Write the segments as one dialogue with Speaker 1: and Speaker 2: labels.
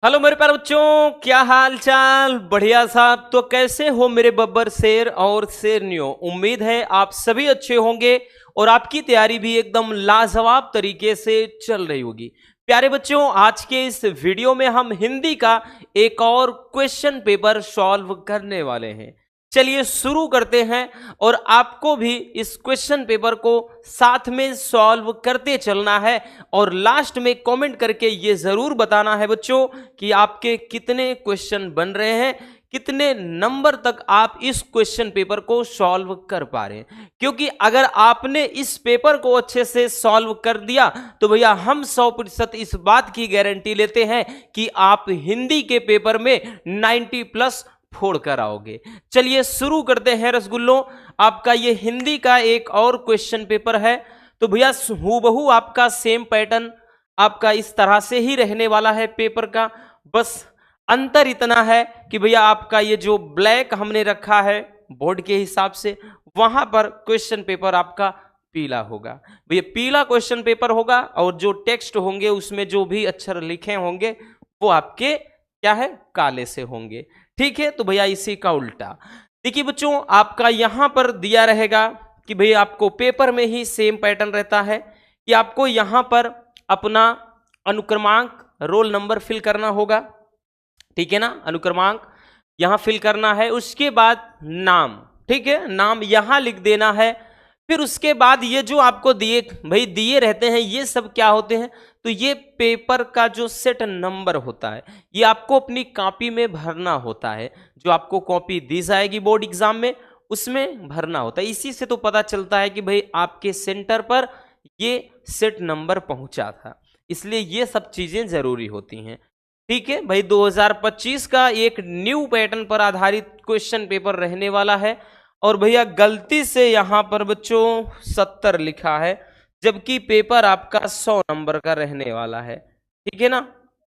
Speaker 1: Hello मेरे प्यारे बच्चों, क्या हाल चाल। बढ़िया साहब। तो कैसे हो मेरे बब्बर शेर और शेरनियों। उम्मीद है आप सभी अच्छे होंगे और आपकी तैयारी भी एकदम लाजवाब तरीके से चल रही होगी। प्यारे बच्चों, आज के इस वीडियो में हम हिंदी का एक और क्वेश्चन पेपर सॉल्व करने वाले हैं। चलिए शुरू करते हैं और आपको भी इस क्वेश्चन पेपर को साथ में सॉल्व करते चलना है और लास्ट में कमेंट करके ये जरूर बताना है बच्चों कि आपके कितने क्वेश्चन बन रहे हैं, कितने नंबर तक आप इस क्वेश्चन पेपर को सॉल्व कर पा रहे हैं। क्योंकि अगर आपने इस पेपर को अच्छे से सॉल्व कर दिया तो भैया हम 100% इस बात की गारंटी लेते हैं कि आप हिंदी के पेपर में 90 प्लस फोड़ कर आओगे। चलिए शुरू करते हैं रसगुल्लों। आपका ये हिंदी का एक और क्वेश्चन पेपर है। तो भैया हूबहू आपका सेम पैटर्न आपका इस तरह से ही रहने वाला है पेपर का। बस अंतर इतना है कि भैया आपका ये जो ब्लैक हमने रखा है बोर्ड के हिसाब से, वहां पर क्वेश्चन पेपर आपका पीला होगा। भैया पीला क्वेश्चन पेपर होगा और जो टेक्स्ट होंगे उसमें जो भी अक्षर लिखे होंगे वो आपके क्या है, काले से होंगे। ठीक है। तो भैया इसी का उल्टा देखिए बच्चों, आपका यहां पर दिया रहेगा कि भैया आपको पेपर में ही सेम पैटर्न रहता है कि आपको यहां पर अपना अनुक्रमांक रोल नंबर फिल करना होगा। ठीक है ना, अनुक्रमांक यहां फिल करना है। उसके बाद नाम, ठीक है, नाम यहां लिख देना है। फिर उसके बाद ये जो आपको दिए भाई दिए रहते हैं ये सब क्या होते हैं, तो ये पेपर का जो सेट नंबर होता है ये आपको अपनी कॉपी में भरना होता है। जो आपको कॉपी दी जाएगी बोर्ड एग्जाम में उसमें भरना होता है। इसी से तो पता चलता है कि भाई आपके सेंटर पर ये सेट नंबर पहुंचा था, इसलिए ये सब चीजें जरूरी होती हैं। ठीक है भाई, 2025 का एक न्यू पैटर्न पर आधारित क्वेश्चन पेपर रहने वाला है। और भैया गलती से यहां पर बच्चों 70 लिखा है, जबकि पेपर आपका 100 नंबर का रहने वाला है। ठीक है ना,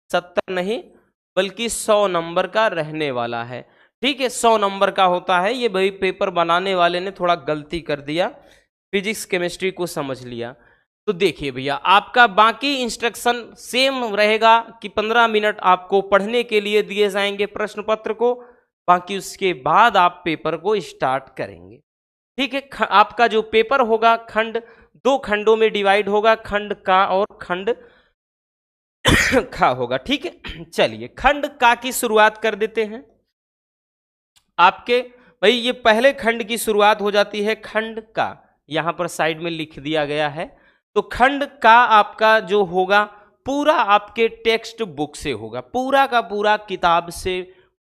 Speaker 1: 70 नहीं बल्कि 100 नंबर का रहने वाला है। ठीक है, 100 नंबर का होता है ये। भाई पेपर बनाने वाले ने थोड़ा गलती कर दिया, फिजिक्स केमिस्ट्री को समझ लिया। तो देखिए भैया आपका बाकी इंस्ट्रक्शन सेम रहेगा कि 15 मिनट आपको पढ़ने के लिए दिए जाएंगे प्रश्न पत्र को, बाकी उसके बाद आप पेपर को स्टार्ट करेंगे। ठीक है, आपका जो पेपर होगा खंड 2 खंडों में डिवाइड होगा, खंड का और खंड खा होगा। ठीक है, चलिए खंड का की शुरुआत कर देते हैं। आपके भाई ये पहले खंड की शुरुआत हो जाती है खंड का, यहां पर साइड में लिख दिया गया है। तो खंड का आपका जो होगा पूरा आपके टेक्स्ट बुक से होगा, पूरा का पूरा किताब से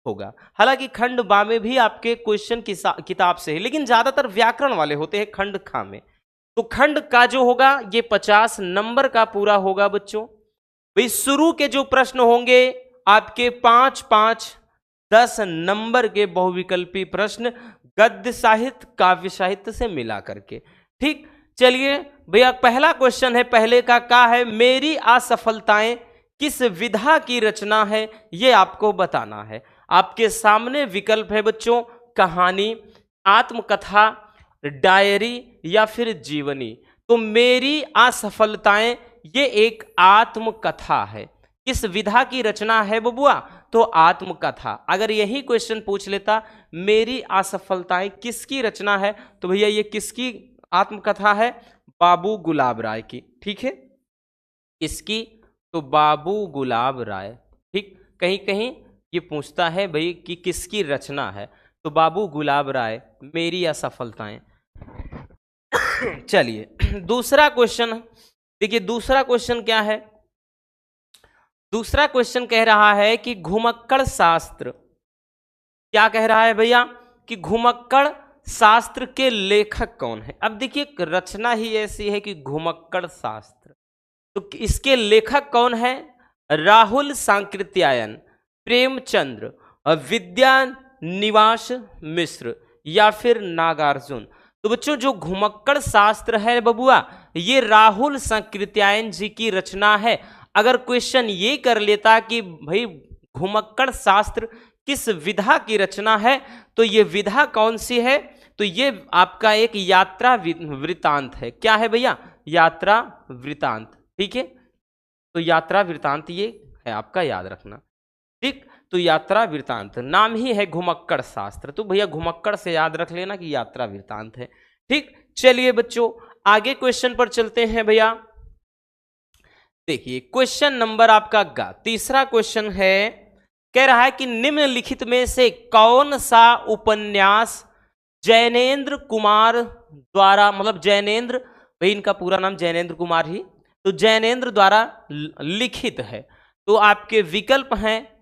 Speaker 1: होगा। हालांकि खंड बा में भी आपके क्वेश्चन किताब से है, लेकिन ज्यादातर व्याकरण वाले होते हैं खंड खा में। तो खंड का जो होगा ये 50 नंबर का पूरा होगा बच्चों। भाई शुरू के जो प्रश्न होंगे आपके 5-5 10 नंबर के बहुविकल्पी प्रश्न गद्य साहित्य काव्य साहित्य से मिला करके। ठीक, चलिए भैया पहला क्वेश्चन है, पहले का है मेरी असफलताएं किस विधा की रचना है, ये आपको बताना है। आपके सामने विकल्प है बच्चों, कहानी, आत्मकथा, डायरी या फिर जीवनी। तो मेरी असफलताएं ये एक आत्मकथा है। किस विधा की रचना है बबुआ, तो आत्मकथा। अगर यही क्वेश्चन पूछ लेता मेरी असफलताएं किसकी रचना है, तो भैया ये किसकी आत्मकथा है, बाबू गुलाब राय की। ठीक है, इसकी तो बाबू गुलाब राय। ठीक, कहीं कहीं ये पूछता है भाई कि किसकी रचना है, तो बाबू गुलाब राय मेरी असफलताएं। चलिए दूसरा क्वेश्चन देखिए, दूसरा क्वेश्चन क्या है। दूसरा क्वेश्चन कह रहा है कि घुमक्कड़ शास्त्र, क्या कह रहा है भैया कि घुमक्कड़ शास्त्र के लेखक कौन है। अब देखिए रचना ही ऐसी है कि घुमक्कड़ शास्त्र, तो इसके लेखक कौन है, राहुल सांकृत्यायन, प्रेमचंद्र, विद्या निवास मिश्र या फिर नागार्जुन। तो बच्चों जो घुमक्कड़ शास्त्र है बबुआ ये राहुल सांकृत्यायन जी की रचना है। अगर क्वेश्चन ये कर लेता कि भाई घुमक्कड़ शास्त्र किस विधा की रचना है, तो ये विधा कौन सी है, तो ये आपका एक यात्रा वृतांत है। क्या है भैया, यात्रा वृतांत। ठीक है, तो यात्रा वृतांत ये है आपका, याद रखना। ठीक, तो यात्रा वृतांत नाम ही है घुमक्कड़ शास्त्र, तो भैया घुमक्कड़ से याद रख लेना कि यात्रा वृतांत है। ठीक, चलिए बच्चों आगे क्वेश्चन पर चलते हैं भैया। देखिए क्वेश्चन नंबर आपका तीसरा क्वेश्चन है, कह रहा है कि निम्नलिखित में से कौन सा उपन्यास जैनेन्द्र कुमार द्वारा, मतलब जैनेन्द्र, भाई इनका पूरा नाम जैनेन्द्र कुमार ही, तो जैनेन्द्र द्वारा लिखित है। तो आपके विकल्प हैं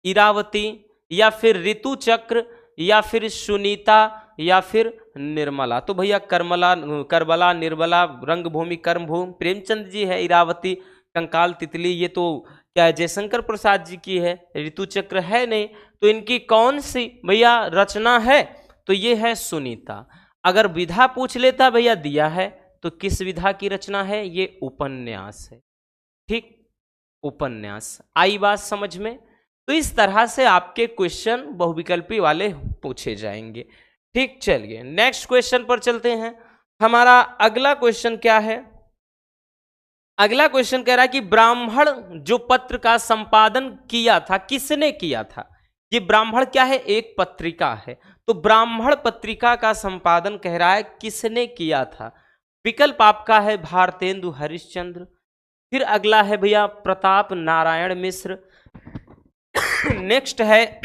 Speaker 1: इरावती या फिर ऋतु चक्र या फिर सुनीता या फिर निर्मला। तो भैया करबला, निर्मला, रंगभूमि, कर्मभूमि प्रेमचंद जी है, इरावती कंकाल तितली ये तो क्या है जयशंकर प्रसाद जी की है, ऋतु चक्र है नहीं, तो इनकी कौन सी भैया रचना है, तो ये है सुनीता। अगर विधा पूछ लेता भैया दिया है, तो किस विधा की रचना है, ये उपन्यास है। ठीक, उपन्यास, आई बात समझ में। तो इस तरह से आपके क्वेश्चन बहुविकल्पी वाले पूछे जाएंगे। ठीक, चलिए नेक्स्ट क्वेश्चन पर चलते हैं। हमारा अगला क्वेश्चन क्या है, अगला क्वेश्चन कह रहा है कि ब्राह्मण जो पत्र का संपादन किया था किसने किया था। ये ब्राह्मण क्या है, एक पत्रिका है, तो ब्राह्मण पत्रिका का संपादन कह रहा है किसने किया था। विकल्प आपका है भारतेंदु हरिश्चंद्र, फिर अगला है भैया प्रताप नारायण मिश्र, नेक्स्ट है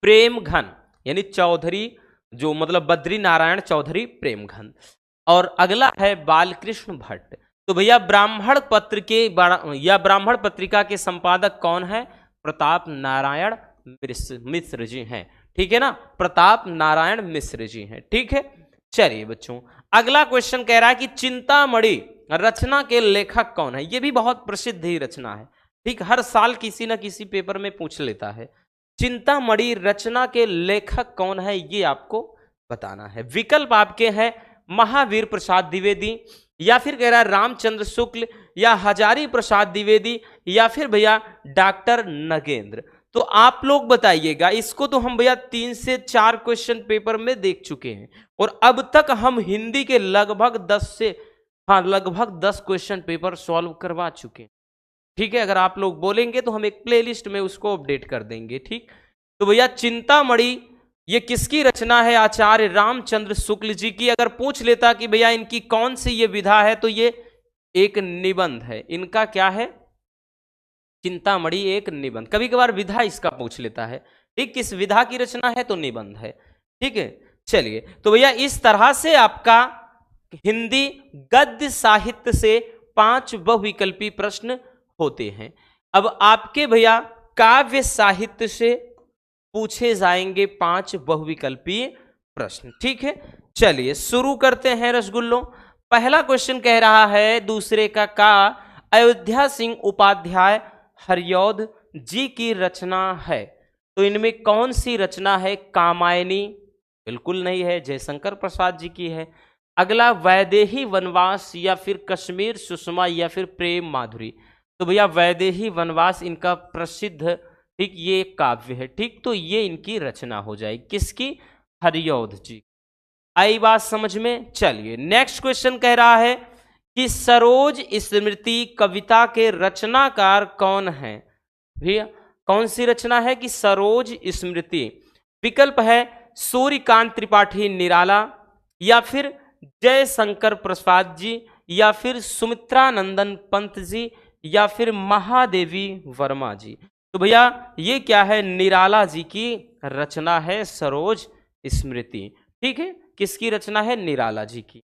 Speaker 1: प्रेम घन यानी चौधरी, जो मतलब बद्री नारायण चौधरी प्रेम घन, और अगला है बालकृष्ण भट्ट। तो भैया ब्राह्मण पत्र के या ब्राह्मण पत्रिका के संपादक कौन है, प्रताप नारायण मिश्र जी हैं। ठीक है ना, प्रताप नारायण मिश्र जी हैं। ठीक है, चलिए बच्चों अगला क्वेश्चन कह रहा है कि चिंतामणि रचना के लेखक कौन है। ये भी बहुत प्रसिद्ध ही रचना है। ठीक, हर साल किसी न किसी पेपर में पूछ लेता है। चिंतामणि रचना के लेखक कौन है, ये आपको बताना है। विकल्प आपके हैं महावीर प्रसाद द्विवेदी, या फिर कह रहा है रामचंद्र शुक्ल, या हजारी प्रसाद द्विवेदी, या फिर भैया डॉक्टर नगेंद्र। तो आप लोग बताइएगा, इसको तो हम भैया 3 से 4 क्वेश्चन पेपर में देख चुके हैं, और अब तक हम हिंदी के लगभग 10 क्वेश्चन पेपर सॉल्व करवा चुके हैं। ठीक है, अगर आप लोग बोलेंगे तो हम एक प्लेलिस्ट में उसको अपडेट कर देंगे। ठीक, तो भैया चिंतामणि ये किसकी रचना है, आचार्य रामचंद्र शुक्ल जी की। अगर पूछ लेता कि भैया इनकी कौन सी ये विधा है, तो ये एक निबंध है। इनका क्या है, चिंतामणि एक निबंध। कभी कभार विधा इसका पूछ लेता है। ठीक, किस विधा की रचना है, तो निबंध है। ठीक है, चलिए तो भैया इस तरह से आपका हिंदी गद्य साहित्य से 5 बहुविकल्पी प्रश्न होते हैं। अब आपके भैया काव्य साहित्य से पूछे जाएंगे 5 बहुविकल्पी प्रश्न। ठीक है, चलिए शुरू करते हैं रसगुल्लों। पहला क्वेश्चन कह रहा है दूसरे का अयोध्या सिंह उपाध्याय हरिऔध जी की रचना है, तो इनमें कौन सी रचना है। कामायनी बिल्कुल नहीं है, जयशंकर प्रसाद जी की है। अगला वैदेही वनवास, या फिर कश्मीर सुषमा, या फिर प्रेम माधुरी। तो भैया वैदेही वनवास इनका प्रसिद्ध, ठीक, ये काव्य है। ठीक, तो ये इनकी रचना हो जाएगी, किसकी, हरिऔध जी। आई बात समझ में। चलिए नेक्स्ट क्वेश्चन कह रहा है कि सरोज स्मृति कविता के रचनाकार कौन है। भैया कौन सी रचना है कि सरोज स्मृति। विकल्प है सूर्यकांत त्रिपाठी निराला, या फिर जयशंकर प्रसाद जी, या फिर सुमित्रानंदन पंत जी, या फिर महादेवी वर्मा जी। तो भैया ये क्या है, निराला जी की रचना है सरोज स्मृति। ठीक है, किसकी रचना है, निराला जी की।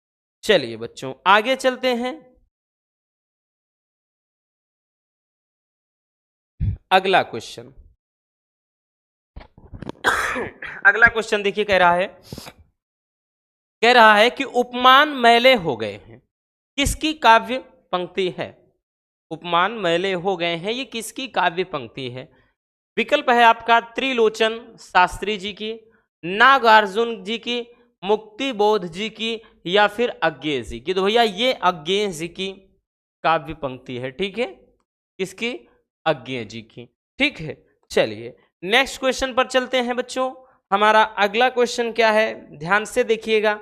Speaker 1: चलिए बच्चों आगे चलते हैं। अगला क्वेश्चन अगला क्वेश्चन देखिए, कह रहा है कि उपमान मैले हो गए हैं, किसकी काव्य पंक्ति है। उपमान मैले हो गए हैं, ये किसकी काव्य पंक्ति है। विकल्प है आपका त्रिलोचन शास्त्री जी की, नागार्जुन जी की, मुक्ति बोध जी की, या फिर अज्ञेय जी की। तो भैया ये अज्ञेय जी की काव्य पंक्ति है। ठीक है, किसकी, अज्ञेय जी की। ठीक है, चलिए नेक्स्ट क्वेश्चन पर चलते हैं बच्चों। हमारा अगला क्वेश्चन क्या है, ध्यान से देखिएगा।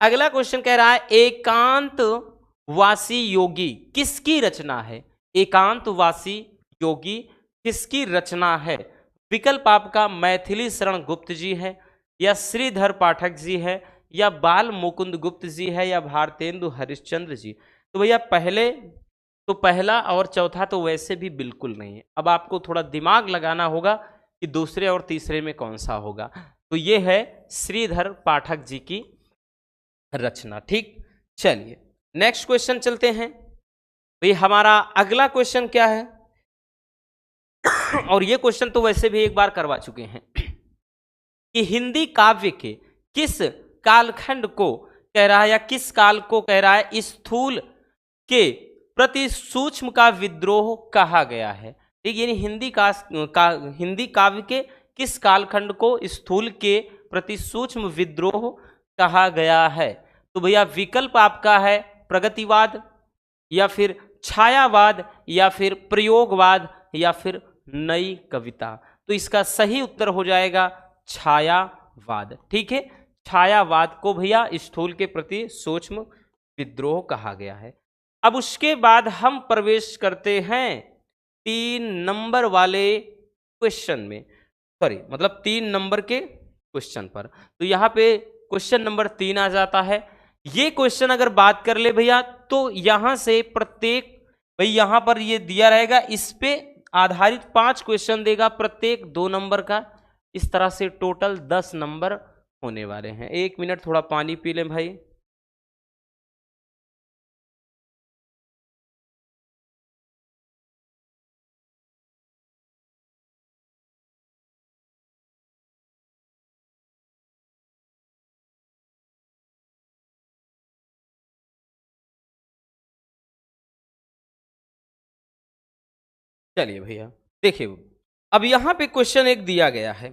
Speaker 1: अगला क्वेश्चन कह रहा है एकांतवासी योगी किसकी रचना है। एकांतवासी योगी किसकी रचना है? विकल्प आपका मैथिली शरण गुप्त जी है, या श्रीधर पाठक जी है, या बाल मुकुंद गुप्त जी है, या भारतेंदु हरिश्चंद्र जी। तो भैया पहला और चौथा तो वैसे भी बिल्कुल नहीं है। अब आपको थोड़ा दिमाग लगाना होगा कि दूसरे और तीसरे में कौन सा होगा। तो ये है श्रीधर पाठक जी की रचना। ठीक, चलिए नेक्स्ट क्वेश्चन चलते हैं। भाई हमारा अगला क्वेश्चन क्या है? और ये क्वेश्चन तो वैसे भी एक बार करवा चुके हैं कि हिंदी काव्य के किस कालखंड को कह रहा है, या किस काल को कह रहा है स्थूल के प्रति सूक्ष्म का विद्रोह कहा गया है। ठीक, यानी हिंदी काव्य के किस कालखंड को स्थूल के प्रति सूक्ष्म विद्रोह कहा गया है? तो भैया विकल्प आपका है प्रगतिवाद, या फिर छायावाद, या फिर प्रयोगवाद, या फिर नई कविता। तो इसका सही उत्तर हो जाएगा छायावाद। ठीक है, छायावाद को भैया स्थूल के प्रति सूक्ष्म विद्रोह कहा गया है। अब उसके बाद हम प्रवेश करते हैं 3 नंबर वाले क्वेश्चन में, सॉरी मतलब 3 नंबर के क्वेश्चन पर। तो यहाँ पे क्वेश्चन नंबर 3 आ जाता है। ये क्वेश्चन अगर बात कर ले भैया तो यहाँ से प्रत्येक, भाई यहाँ पर ये दिया रहेगा, इस पे आधारित 5 क्वेश्चन देगा, प्रत्येक 2 नंबर का। इस तरह से टोटल 10 नंबर होने वाले हैं। 1 मिनट थोड़ा पानी पी लें भाई। चलिए भैया देखिए, अब यहां पे क्वेश्चन एक दिया गया है।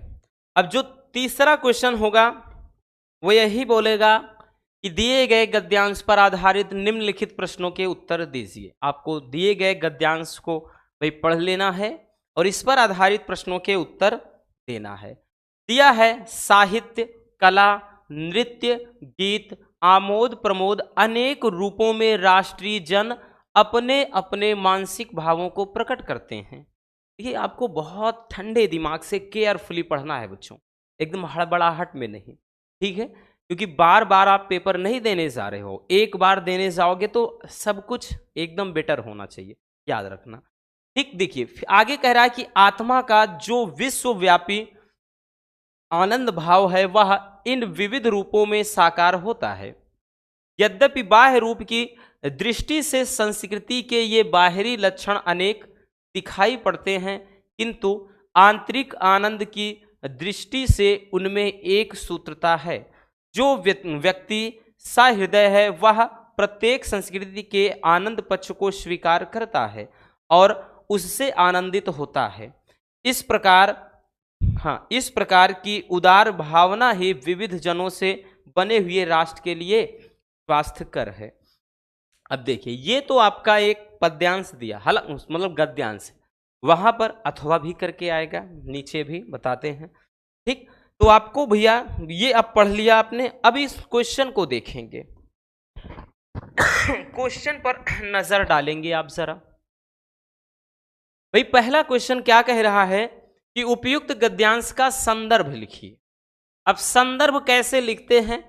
Speaker 1: अब जो तीसरा क्वेश्चन होगा वो यही बोलेगा कि दिए गए गद्यांश पर आधारित निम्नलिखित प्रश्नों के उत्तर दीजिए। आपको दिए गए गद्यांश को भाई पढ़ लेना है और इस पर आधारित प्रश्नों के उत्तर देना है। दिया है साहित्य, कला, नृत्य, गीत, आमोद प्रमोद अनेक रूपों में राष्ट्रीय जन अपने अपने मानसिक भावों को प्रकट करते हैं। ये आपको बहुत ठंडे दिमाग से केयरफुली पढ़ना है बच्चों, एकदम हड़बड़ाहट में नहीं। ठीक है, क्योंकि बार बार आप पेपर नहीं देने जा रहे हो, एक बार देने जाओगे तो सब कुछ एकदम बेटर होना चाहिए, याद रखना। ठीक, देखिए आगे कह रहा है कि आत्मा का जो विश्वव्यापी आनंद भाव है वह इन विविध रूपों में साकार होता है। यद्यपि बाह्य रूप की दृष्टि से संस्कृति के ये बाहरी लक्षण अनेक दिखाई पड़ते हैं, किंतु आंतरिक आनंद की दृष्टि से उनमें एक सूत्रता है। जो व्यक्ति सहृदय है वह प्रत्येक संस्कृति के आनंद पक्ष को स्वीकार करता है और उससे आनंदित होता है। इस प्रकार की उदार भावना ही विविध जनों से बने हुए राष्ट्र के लिए स्वास्थ्यकर है। अब देखिए, ये तो आपका एक पद्यांश दिया, मतलब गद्यांश, वहां पर अथवा भी करके आएगा, नीचे भी बताते हैं। ठीक, तो आपको भैया ये अब पढ़ लिया आपने। अब इस क्वेश्चन को देखेंगे, क्वेश्चन पर नजर डालेंगे आप जरा। भाई पहला क्वेश्चन क्या कह रहा है कि उपयुक्त गद्यांश का संदर्भ लिखिए। अब संदर्भ कैसे लिखते हैं?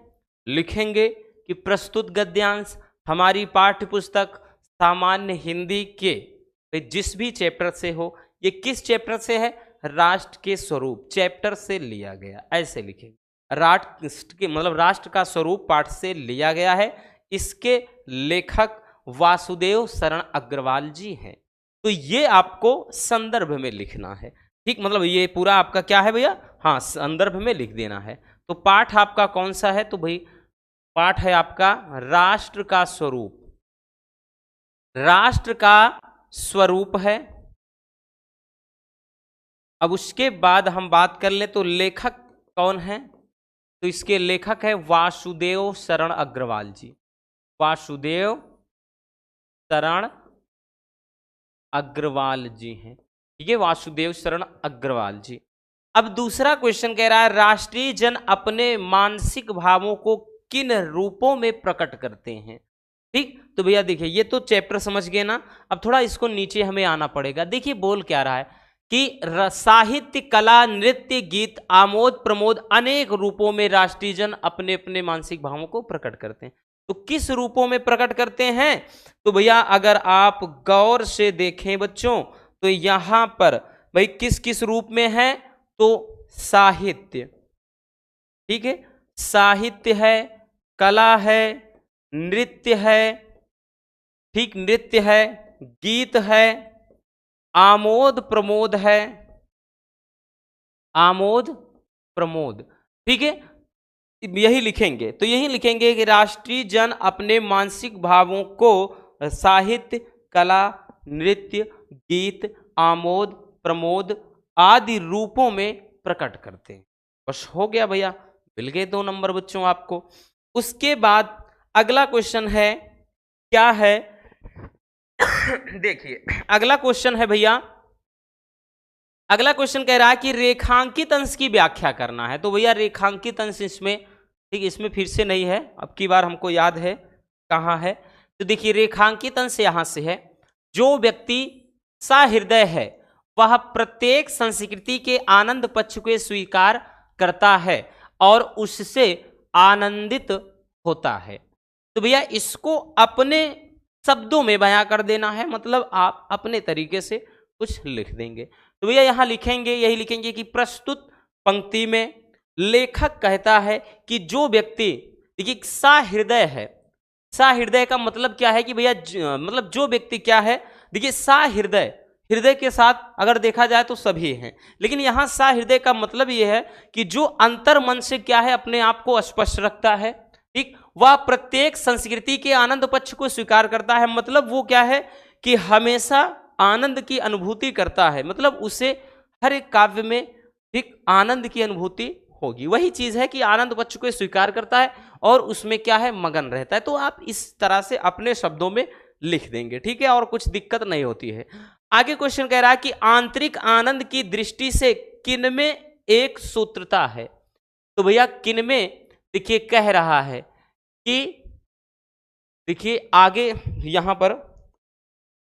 Speaker 1: लिखेंगे कि प्रस्तुत गद्यांश हमारी पाठ्य पुस्तक सामान्य हिंदी के जिस भी चैप्टर से हो, ये किस चैप्टर से है? राष्ट्र के स्वरूप चैप्टर से लिया गया, ऐसे लिखेंगे। राष्ट्र का स्वरूप पाठ से लिया गया है। इसके लेखक वासुदेव शरण अग्रवाल जी हैं। तो ये आपको संदर्भ में लिखना है। ठीक, मतलब ये पूरा आपका क्या है भैया? हाँ, संदर्भ में लिख देना है। तो पाठ आपका कौन सा है? तो भाई पाठ है आपका राष्ट्र का स्वरूप। राष्ट्र का स्वरूप है। अब उसके बाद हम बात कर ले तो लेखक कौन है? तो इसके लेखक है वासुदेव शरण अग्रवाल जी। वासुदेव शरण अग्रवाल जी हैं, ठीक है, वासुदेव शरण अग्रवाल जी। अब दूसरा क्वेश्चन कह रहा है राष्ट्रीय जन अपने मानसिक भावों को किन रूपों में प्रकट करते हैं। ठीक, तो भैया देखिए ये तो चैप्टर समझ गए ना। अब थोड़ा इसको नीचे हमें आना पड़ेगा। देखिए बोल क्या रहा है कि साहित्य, कला, नृत्य, गीत, आमोद प्रमोद अनेक रूपों में राष्ट्रीय जन अपने अपने मानसिक भावों को प्रकट करते हैं। तो किस रूपों में प्रकट करते हैं? तो भैया अगर आप गौर से देखें बच्चों, तो यहां पर भाई किस किस रूप में है? तो साहित्य, ठीक है, साहित्य है, कला है, नृत्य है, ठीक, नृत्य है, गीत है, आमोद प्रमोद है, आमोद प्रमोद, ठीक है, यही लिखेंगे। तो यही लिखेंगे कि राष्ट्रीय जन अपने मानसिक भावों को साहित्य, कला, नृत्य, गीत, आमोद प्रमोद आदि रूपों में प्रकट करते हैं। बस हो गया भैया, मिल गए 2 नंबर बच्चों आपको। उसके बाद अगला क्वेश्चन है, क्या है? देखिए अगला क्वेश्चन है भैया, अगला क्वेश्चन कह रहा है कि रेखांकित अंश की व्याख्या करना है। तो भैया रेखांकित अंश इसमें, ठीक, इसमें फिर से नहीं है, अब की बार हमको याद है कहाँ है। तो देखिए रेखांकित अंश यहां से है, जो व्यक्ति सहृदय है वह प्रत्येक संस्कृति के आनंद पक्ष को स्वीकार करता है और उससे आनंदित होता है। तो भैया इसको अपने शब्दों में बयां कर देना है, मतलब आप अपने तरीके से कुछ लिख देंगे। तो भैया यहां लिखेंगे, यही लिखेंगे कि प्रस्तुत पंक्ति में लेखक कहता है कि जो व्यक्ति, देखिए सहृदय है, सहृदय का मतलब क्या है कि भैया मतलब जो व्यक्ति क्या है, देखिए सहृदय, हृदय के साथ अगर देखा जाए तो सभी हैं, लेकिन यहां सहृदय का मतलब यह है कि जो अंतर मन से क्या है अपने आप को स्पष्ट रखता है, ठीक, वह प्रत्येक संस्कृति के आनंद पक्ष को स्वीकार करता है। मतलब वो क्या है कि हमेशा आनंद की अनुभूति करता है, मतलब उसे हर एक काव्य में ठीक आनंद की अनुभूति होगी। वही चीज है कि आनंद पक्ष को स्वीकार करता है और उसमें क्या है मगन रहता है। तो आप इस तरह से अपने शब्दों में लिख देंगे, ठीक है, और कुछ दिक्कत नहीं होती है। आगे क्वेश्चन कह रहा है कि आंतरिक आनंद की दृष्टि से किनमें एक सूत्रता है। तो भैया किनमें, देखिए कह रहा है कि, देखिए आगे यहां पर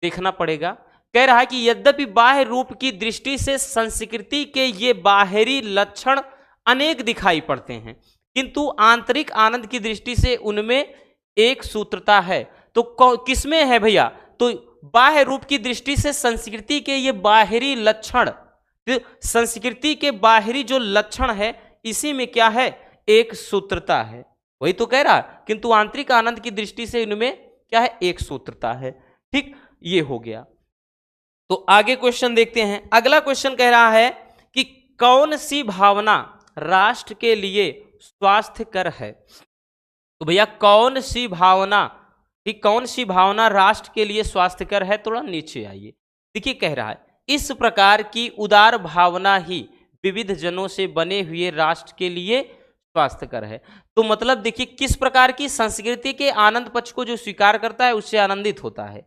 Speaker 1: देखना पड़ेगा, कह रहा है कि यद्यपि बाह्य रूप की दृष्टि से संस्कृति के ये बाहरी लक्षण अनेक दिखाई पड़ते हैं, किंतु आंतरिक आनंद की दृष्टि से उनमें एक सूत्रता है। तो किसमें है भैया? तो बाह्य रूप की दृष्टि से संस्कृति के ये बाहरी लक्षण, संस्कृति के बाहरी जो लक्षण है इसी में क्या है एक सूत्रता है। वही तो कह रहा, किंतु आंतरिक आनंद की दृष्टि से इनमें क्या है एक सूत्रता है, ठीक, ये हो गया। तो आगे क्वेश्चन देखते हैं। अगला क्वेश्चन कह रहा है कि कौन सी भावना राष्ट्र के लिए स्वास्थ्यकर है। तो भैया कौन सी भावना, ठीक, कौन सी भावना राष्ट्र के लिए स्वास्थ्यकर है? थोड़ा नीचे आइए, देखिए कह रहा है इस प्रकार की उदार भावना ही विविध जनों से बने हुए राष्ट्र के लिए स्वास्थ्यकर है। तो मतलब देखिए किस प्रकार की संस्कृति के आनंद पक्ष को जो स्वीकार करता है उससे आनंदित होता है,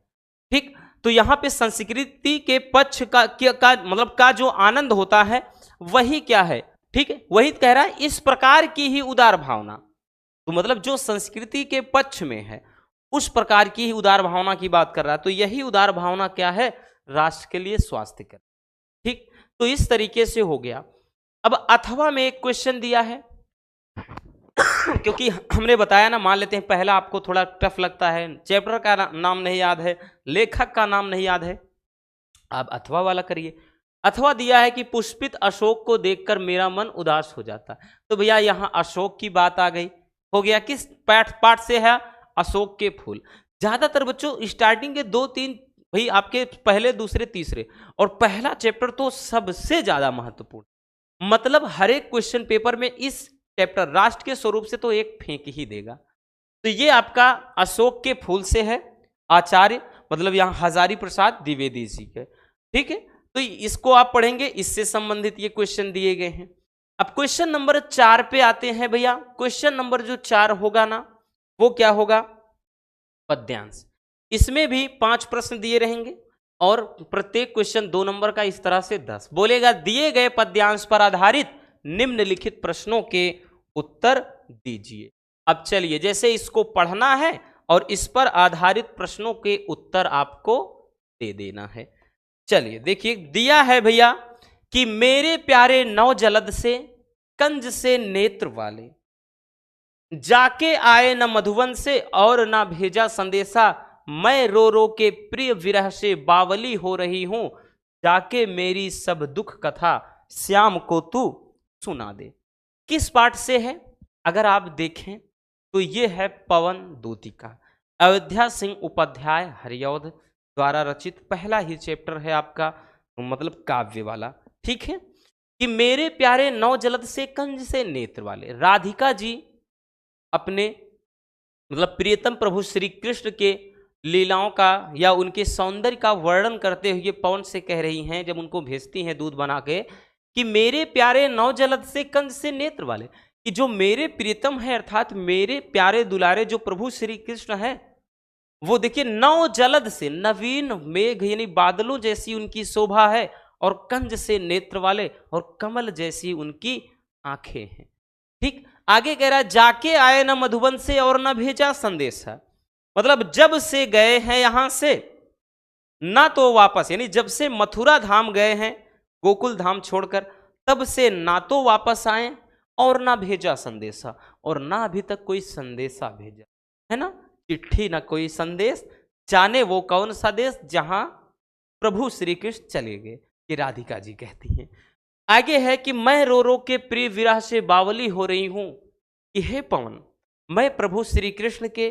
Speaker 1: ठीक। तो यहाँ पे संस्कृति के पक्ष का मतलब का जो आनंद होता है वही क्या है, ठीक है, वही कह रहा है इस प्रकार की ही उदार भावना। तो मतलब जो संस्कृति के पक्ष में है उस प्रकार की ही उदार भावना की बात कर रहा है। तो यही उदार भावना क्या है राष्ट्र के लिए स्वास्थ्यकर, ठीक। तो इस तरीके से हो गया। अब अथवा में एक क्वेश्चन दिया है क्योंकि हमने बताया ना, मान लेते हैं पहला आपको थोड़ा टफ लगता है, चैप्टर का नाम नहीं याद है, लेखक का नाम नहीं याद है, आप अथवा वाला करिए। अथवा दिया है कि पुष्पित अशोक को देखकर मेरा मन उदास हो जाता। तो भैया यहाँ अशोक की बात आ गई, हो गया किस पाठ से है अशोक के फूल। ज्यादातर बच्चों स्टार्टिंग के 2-3 भाई आपके पहले दूसरे तीसरे और पहला चैप्टर तो सबसे ज्यादा महत्वपूर्ण, मतलब हर एक क्वेश्चन पेपर में इस चैप्टर राष्ट्र के स्वरूप से तो एक फेंक ही देगा। तो ये आपका अशोक के फूल से है, आचार्य मतलब यहां हजारी प्रसाद द्विवेदी जी के, ठीक है। तो इसको आप पढ़ेंगे, इससे संबंधित ये क्वेश्चन दिए गए हैं। अब क्वेश्चन नंबर 4 पे आते हैं भैया। क्वेश्चन नंबर जो 4 होगा ना वो क्या होगा, पद्यांश। इसमें भी 5 प्रश्न दिए रहेंगे और प्रत्येक क्वेश्चन 2 नंबर का, इस तरह से 10 बोलेगा। दिए गए पद्यांश पर आधारित निम्नलिखित प्रश्नों के उत्तर दीजिए। अब चलिए जैसे इसको पढ़ना है और इस पर आधारित प्रश्नों के उत्तर आपको दे देना है। चलिए देखिए, दिया है भैया कि मेरे प्यारे नौ जलद से कंज से नेत्र वाले, जाके आए न मधुवन से और न भेजा संदेशा, मैं रो रो के प्रिय विरह से बावली हो रही हूं, जाके मेरी सब दुख कथा श्याम को तू सुना दे। किस पाठ से है? अगर आप देखें तो ये है पवन दूतिका, अयोध्या सिंह उपाध्याय हरिऔध द्वारा रचित पहला ही चैप्टर है आपका, मतलब काव्य वाला। ठीक है, कि मेरे प्यारे नौ जलद से कंज से नेत्र वाले, राधिका जी अपने मतलब प्रियतम प्रभु श्री कृष्ण के लीलाओं का या उनके सौंदर्य का वर्णन करते हुए पवन से कह रही हैं, जब उनको भेजती हैं दूध बना के, कि मेरे प्यारे नौ जलद से कंज से नेत्र वाले, कि जो मेरे प्रियतम है अर्थात मेरे प्यारे दुलारे जो प्रभु श्री कृष्ण है, वो देखिए नौ जलद से, नवीन मेघ यानी बादलों जैसी उनकी शोभा है, और कंज से नेत्र वाले, और कमल जैसी उनकी आंखें हैं। ठीक, आगे कह रहा है जाके आए न मधुबन से और न भेजा संदेशा, मतलब जब से गए हैं यहां से ना तो वापस, यानी जब से मथुरा धाम गए हैं गोकुल धाम छोड़कर, तब से ना तो वापस आए और ना भेजा संदेशा, और ना अभी तक कोई संदेशा भेजा है ना, चिट्ठी ना कोई संदेश, जाने वो कौन सा देश जहां प्रभु श्री कृष्ण चले गए, ये राधिका जी कहती हैं। आगे है कि मैं रो रो के प्रिय विरह से बावली हो रही हूं, कि हे पवन, मैं प्रभु श्री कृष्ण के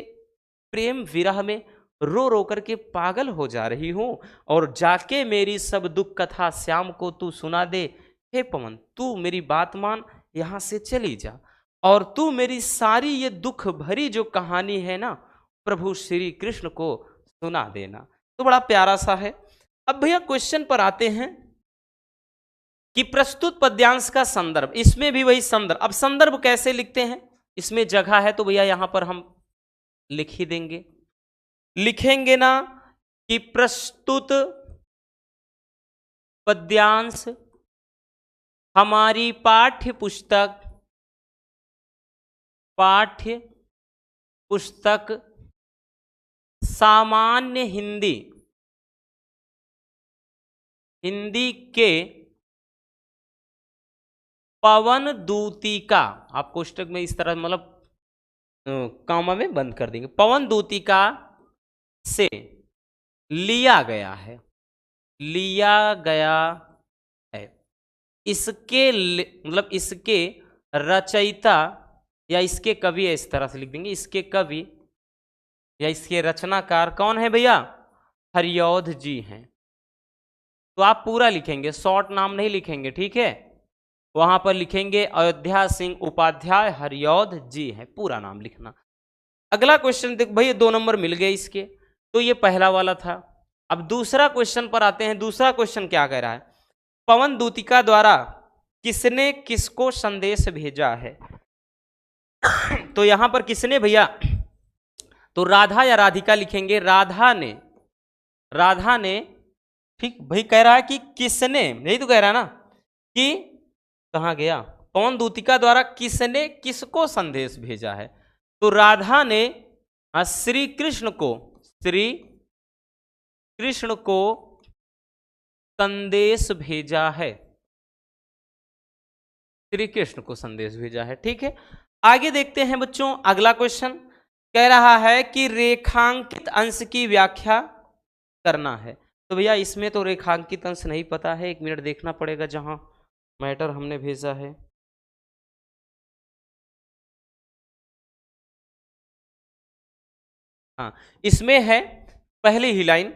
Speaker 1: प्रेम विरह में रो रो करके पागल हो जा रही हूं, और जाके मेरी सब दुख कथा श्याम को तू सुना दे। हे पवन, तू मेरी बात मान, यहां से चली जा, और तू मेरी सारी ये दुख भरी जो कहानी है ना प्रभु श्री कृष्ण को सुना देना। तो बड़ा प्यारा सा है। अब भैया क्वेश्चन पर आते हैं कि प्रस्तुत पद्यांश का संदर्भ, इसमें भी वही संदर्भ। अब संदर्भ कैसे लिखते हैं, इसमें जगह है तो भैया यहां पर हम लिख ही देंगे, लिखेंगे ना कि प्रस्तुत पद्यांश हमारी पाठ्य पुस्तक सामान्य हिंदी के पवन दूतिका, आप कोष्टक में इस तरह मतलब कामा में बंद कर देंगे, पवन दूतिका से लिया गया है, इसके मतलब इसके रचयिता या इसके कवि, इस तरह से लिख देंगे, इसके कवि या इसके रचनाकार कौन है भैया? हरिऔध जी हैं। तो आप पूरा लिखेंगे, शॉर्ट नाम नहीं लिखेंगे, ठीक है, वहां पर लिखेंगे अयोध्या सिंह उपाध्याय हरिऔध जी हैं, पूरा नाम लिखना। अगला क्वेश्चन देख भैया, 2 नंबर मिल गए इसके, तो ये पहला वाला था। अब दूसरा क्वेश्चन पर आते हैं। दूसरा क्वेश्चन क्या कह रहा है? पवन दूतिका द्वारा किसने किसको संदेश भेजा है? तो यहां पर किसने भैया, तो राधा या राधिका लिखेंगे, राधा ने, ठीक भाई, कह रहा है कि किसने, यही तो कह रहा है ना, कि कहां गया, पवन दूतिका द्वारा किसने किसको संदेश भेजा है? तो राधा ने श्री कृष्ण को संदेश भेजा है, श्री कृष्ण को संदेश भेजा है। ठीक है, आगे देखते हैं बच्चों। अगला क्वेश्चन कह रहा है कि रेखांकित अंश की व्याख्या करना है। तो भैया इसमें तो रेखांकित अंश नहीं पता है, 1 मिनट देखना पड़ेगा जहां मैटर हमने भेजा है। हाँ, इसमें है पहली ही लाइन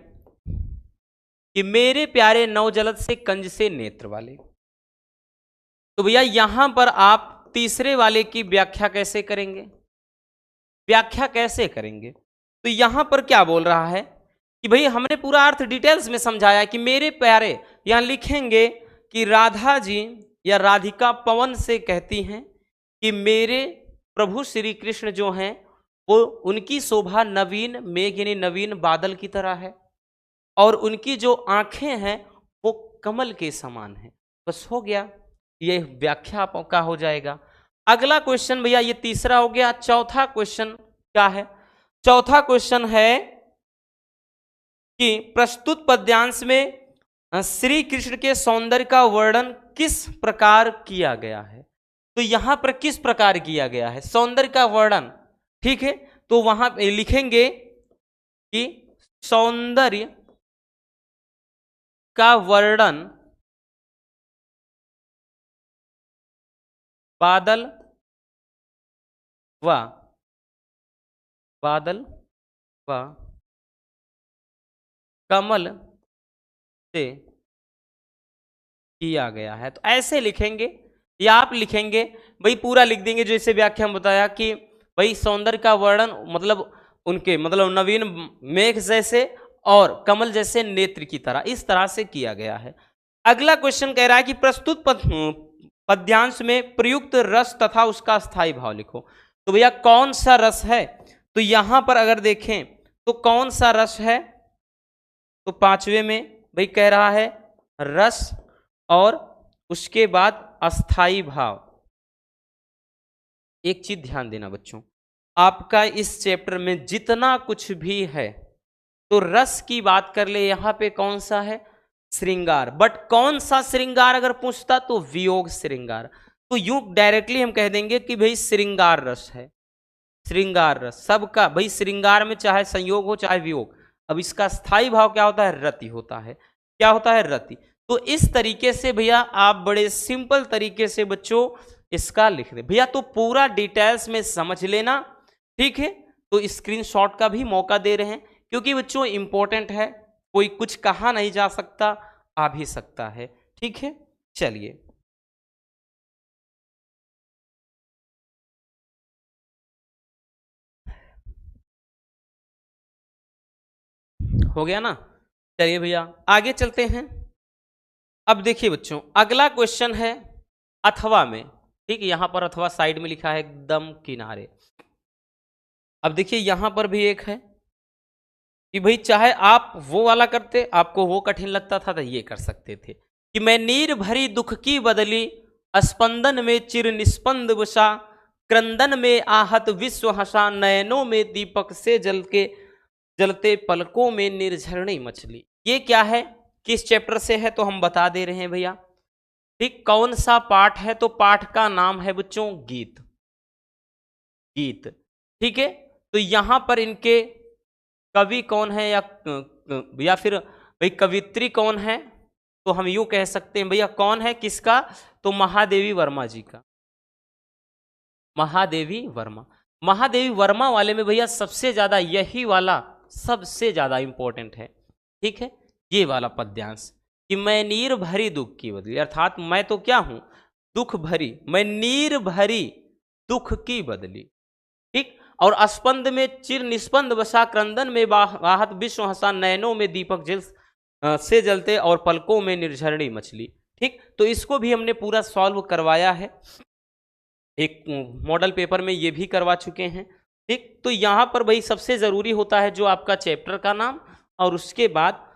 Speaker 1: कि मेरे प्यारे नवजलद से कंज से नेत्र वाले। तो भैया यहां पर आप तीसरे वाले की व्याख्या कैसे करेंगे? तो यहां पर क्या बोल रहा है कि भाई हमने पूरा अर्थ डिटेल्स में समझाया कि मेरे प्यारे, यहां लिखेंगे कि राधा जी या राधिका पवन से कहती हैं कि मेरे प्रभु श्री कृष्ण जो हैं वो, उनकी शोभा नवीन मेघ यानी नवीन बादल की तरह है, और उनकी जो आंखें हैं वो कमल के समान है। बस हो गया, ये व्याख्या आपका हो जाएगा। अगला क्वेश्चन भैया, ये तीसरा हो गया। चौथा क्वेश्चन क्या है? चौथा क्वेश्चन है कि प्रस्तुत पद्यांश में श्री कृष्ण के सौंदर्य का वर्णन किस प्रकार किया गया है? तो यहां पर किस प्रकार किया गया है सौंदर्य का वर्णन? ठीक है, तो वहां पे लिखेंगे कि सौंदर्य का वर्णन बादल व कमल से किया गया है। तो ऐसे लिखेंगे या आप लिखेंगे भाई पूरा लिख देंगे, जैसे व्याख्या में बताया कि भाई सौंदर्य का वर्णन मतलब उनके मतलब नवीन मेघ जैसे और कमल जैसे नेत्र की तरह, इस तरह से किया गया है। अगला क्वेश्चन कह रहा है कि प्रस्तुत पद्यांश में प्रयुक्त रस तथा उसका स्थायी भाव लिखो। तो भैया कौन सा रस है? तो यहां पर अगर देखें तो कौन सा रस है? तो पांचवे में भाई कह रहा है रस और उसके बाद अस्थाई भाव। एक चीज ध्यान देना बच्चों, आपका इस चैप्टर में जितना कुछ भी है तो रस की बात कर ले, यहां पे कौन सा है? श्रृंगार। बट कौन सा श्रृंगार अगर पूछता तो वियोग श्रृंगार। तो यूं डायरेक्टली हम कह देंगे कि भाई श्रृंगार रस है, श्रृंगार रस सबका भाई श्रृंगार में चाहे संयोग हो चाहे वियोग। अब इसका स्थायी भाव क्या होता है? रति होता है। क्या होता है? रति। तो इस तरीके से भैया आप बड़े सिंपल तरीके से बच्चों इसका लिख दे भैया, तो पूरा डिटेल्स में समझ लेना। ठीक है, तो स्क्रीनशॉट का भी मौका दे रहे हैं क्योंकि बच्चों इंपॉर्टेंट है, कोई कुछ कहा नहीं जा सकता, आ भी सकता है। ठीक है, चलिए हो गया ना। चलिए भैया आगे चलते हैं। अब देखिए बच्चों अगला क्वेश्चन है अथवा में। ठीक, यहां पर अथवा साइड में लिखा है एकदम किनारे। अब देखिए यहां पर भी एक है कि भाई चाहे आप वो वाला करते, आपको वो कठिन लगता था तो ये कर सकते थे कि मैं नीर भरी दुख की बदली, स्पंदन में चिर निस्पंद वसा, क्रंदन में आहत विश्व हंसा, नयनों में दीपक से जल के जलते पलकों में निर्झरणी मछली। ये क्या है, किस चैप्टर से है तो हम बता दे रहे हैं भैया। ठीक, कौन सा पाठ है? तो पाठ का नाम है बच्चों गीत। गीत। ठीक है, तो यहां पर इनके कवि कौन है या फिर भाई कवित्री कौन है? तो हम यूं कह सकते हैं भैया कौन है, किसका? तो महादेवी वर्मा जी का। महादेवी वर्मा। महादेवी वर्मा वाले में भैया सबसे ज्यादा यही वाला सबसे ज्यादा इंपॉर्टेंट है। ठीक है, ये वाला पद्यांश कि मैं नीर भरी दुख की बदली, अर्थात मैं तो क्या हूं? दुख भरी, मैं नीर भरी दुख की बदली। ठीक, और स्पंद में चिर निस्पंद बसा, क्रंदन में वाहत विश्व हंसा, नयनों में दीपक जल से जलते और पलकों में निर्झरणी मछली। ठीक, तो इसको भी हमने पूरा सॉल्व करवाया है, एक मॉडल पेपर में ये भी करवा चुके हैं। ठीक, तो यहां पर भाई सबसे जरूरी होता है जो आपका चैप्टर का नाम और उसके बाद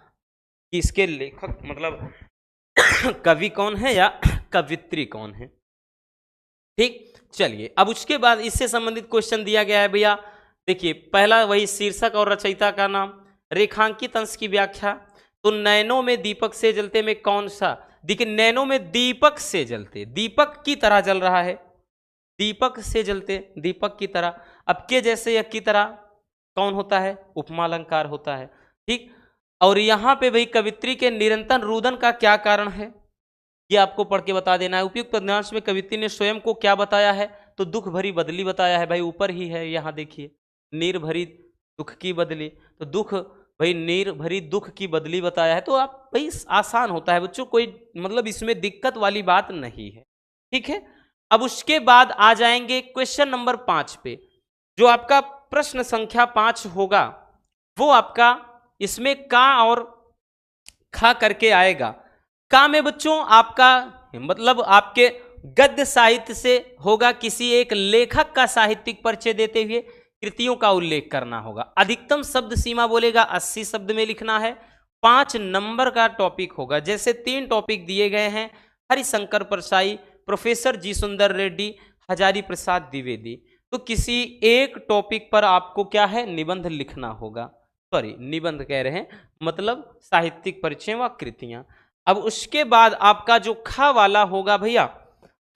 Speaker 1: इसके लेखक मतलब कवि कौन है या कवित्री कौन है। ठीक, चलिए अब उसके बाद इससे संबंधित क्वेश्चन दिया गया है भैया। देखिए पहला वही शीर्षक और रचयिता का नाम, रेखांकित अंश की व्याख्या। तो नैनों में दीपक से जलते में कौन सा? देखिए नैनों में दीपक से जलते, दीपक की तरह जल रहा है, दीपक से जलते, दीपक की तरह। अब के जैसे या की तरह कौन होता है? उपमा अलंकार होता है। ठीक, और यहां पे भाई कवित्री के निरंतर रुदन का क्या कारण है ये आपको पढ़ के बता देना है। उपयुक्त पद्यांश में कवित्री ने स्वयं को क्या बताया है? तो दुख भरी बदली बताया है। भाई ऊपर ही है, यहां देखिए नीर भरी दुख की बदली, तो दुख भाई नीर भरी दुख की बदली बताया है। तो आप भाई आसान होता है बच्चों, कोई मतलब इसमें दिक्कत वाली बात नहीं है। ठीक है, अब उसके बाद आ जाएंगे क्वेश्चन नंबर 5 पे। जो आपका प्रश्न संख्या 5 होगा वो आपका इसमें का और खा करके आएगा। का में बच्चों आपका मतलब आपके गद्य साहित्य से होगा, किसी एक लेखक का साहित्यिक परिचय देते हुए कृतियों का उल्लेख करना होगा। अधिकतम शब्द सीमा बोलेगा 80 शब्द में लिखना है। 5 नंबर का टॉपिक होगा। जैसे 3 टॉपिक दिए गए हैं, हरिशंकर परसाई, प्रोफेसर जी सुंदर रेड्डी, हजारी प्रसाद द्विवेदी। तो किसी एक टॉपिक पर आपको क्या है? निबंध लिखना होगा। सॉरी निबंध कह रहे हैं, मतलब साहित्यिक परिचय व कृतियां। अब उसके बाद आपका जो खा वाला होगा भैया,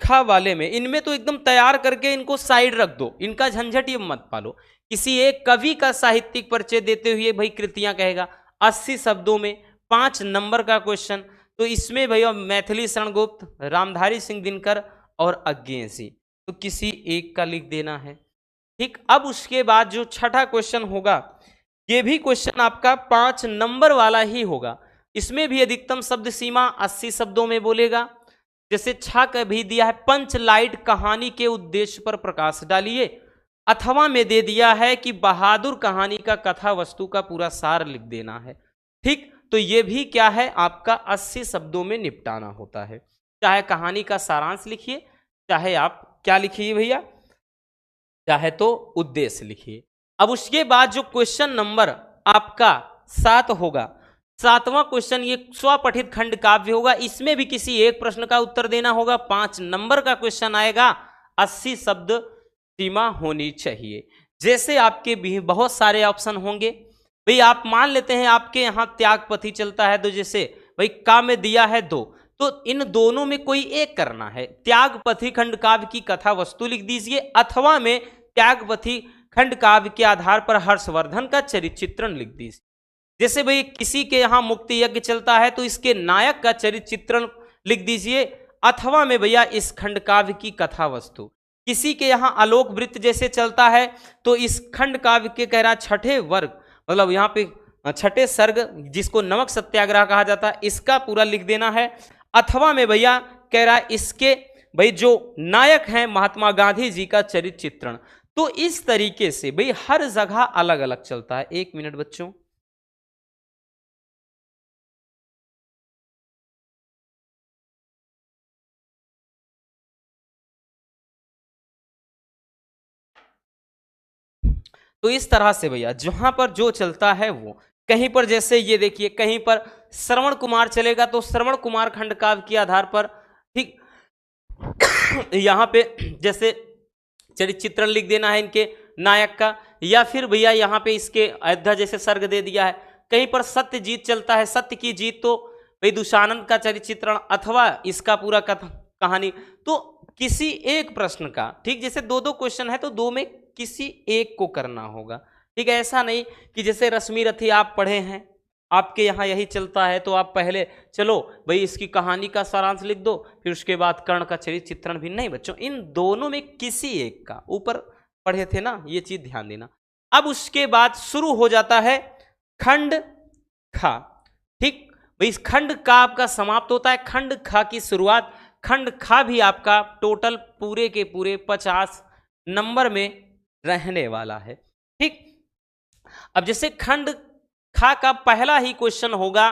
Speaker 1: खा वाले में इनमें तो एकदम तैयार करके इनको साइड रख दो, इनका झंझट ये मत पालो। किसी एक कवि का साहित्यिक परिचय देते हुए भाई कृतियां कहेगा, 80 शब्दों में 5 नंबर का क्वेश्चन। तो इसमें भैया मैथिली शरण गुप्त, रामधारी सिंह दिनकर और अज्ञेयसी, तो किसी एक का लिख देना है। ठीक, अब उसके बाद जो छठा क्वेश्चन होगा, ये भी क्वेश्चन आपका 5 नंबर वाला ही होगा। इसमें भी अधिकतम शब्द सीमा 80 शब्दों में बोलेगा। जैसे छा का भी दिया है, पंच लाइट कहानी के उद्देश्य पर प्रकाश डालिए। अथवा में दे दिया है कि बहादुर कहानी का कथा वस्तु का पूरा सार लिख देना है। ठीक, तो ये भी क्या है आपका 80 शब्दों में निपटाना होता है। चाहे कहानी का सारांश लिखिए, चाहे आप क्या लिखिए भैया, चाहे तो उद्देश्य लिखिए। अब उसके बाद जो क्वेश्चन नंबर आपका 7 होगा, 7वां क्वेश्चन ये स्वपठित खंड काव्य होगा। इसमें भी किसी एक प्रश्न का उत्तर देना होगा। 5 नंबर का क्वेश्चन आएगा, 80 शब्द सीमा होनी चाहिए। जैसे आपके भी बहुत सारे ऑप्शन होंगे भाई, आप मान लेते हैं आपके यहाँ त्यागपथी चलता है, तो जैसे भाई का में दिया है 2, तो इन दोनों में कोई एक करना है। त्यागपथी खंड काव्य की कथा वस्तु लिख दीजिए, अथवा में त्यागपथी खंड काव्य के आधार पर हर्षवर्धन का चरित्र चित्रण लिख दीजिए। जैसे भाई किसी के यहाँ मुक्ति यज्ञ चलता है, तो इसके नायक का चरित्र चित्रण लिख दीजिए, अथवा में भैया इस खंड काव्य की कथा वस्तु। किसी के यहाँ आलोक वृत्त जैसे चलता है, तो इस खंड काव्य के कह रहा छठे वर्ग, मतलब यहाँ पे छठे सर्ग जिसको नमक सत्याग्रह कहा जाता है, इसका पूरा लिख देना है। अथवा में भैया कह रहा है इसके भाई जो नायक हैं महात्मा गांधी जी का चरित्र चित्रण। तो इस तरीके से भाई हर जगह अलग अलग चलता है। 1 मिनट बच्चों, तो इस तरह से भैया जहां पर जो चलता है वो, कहीं पर जैसे ये देखिए, कहीं पर श्रवण कुमार चलेगा, तो श्रवण कुमार खंड काव्य के आधार पर, ठीक यहाँ पे जैसे चरित्र चित्रण लिख देना है इनके नायक का, या फिर भैया यहाँ पे इसके अयोध्या जैसे सर्ग दे दिया है। कहीं पर सत्य जीत चलता है, सत्य की जीत, तो भाई दुशानंद का चरित्र चित्रण अथवा इसका पूरा कथा कहानी। तो किसी एक प्रश्न का, ठीक जैसे 2-2 क्वेश्चन है तो 2 में किसी एक को करना होगा। ठीक है, ऐसा नहीं कि जैसे रश्मि रथी आप पढ़े हैं, आपके यहाँ यही चलता है, तो आप पहले चलो भाई इसकी कहानी का सारांश लिख दो, फिर उसके बाद कर्ण का चरित्र चित्रण भी। नहीं बच्चों, इन दोनों में किसी एक का, ऊपर पढ़े थे ना, ये चीज ध्यान देना। अब उसके बाद शुरू हो जाता है खंड खा। ठीक भाई, इस खंड का आपका समाप्त होता है, खंड खा की शुरुआत। खंड खा भी आपका टोटल पूरे के पूरे 50 नंबर में रहने वाला है। ठीक, अब जैसे खंड खा का पहला ही क्वेश्चन होगा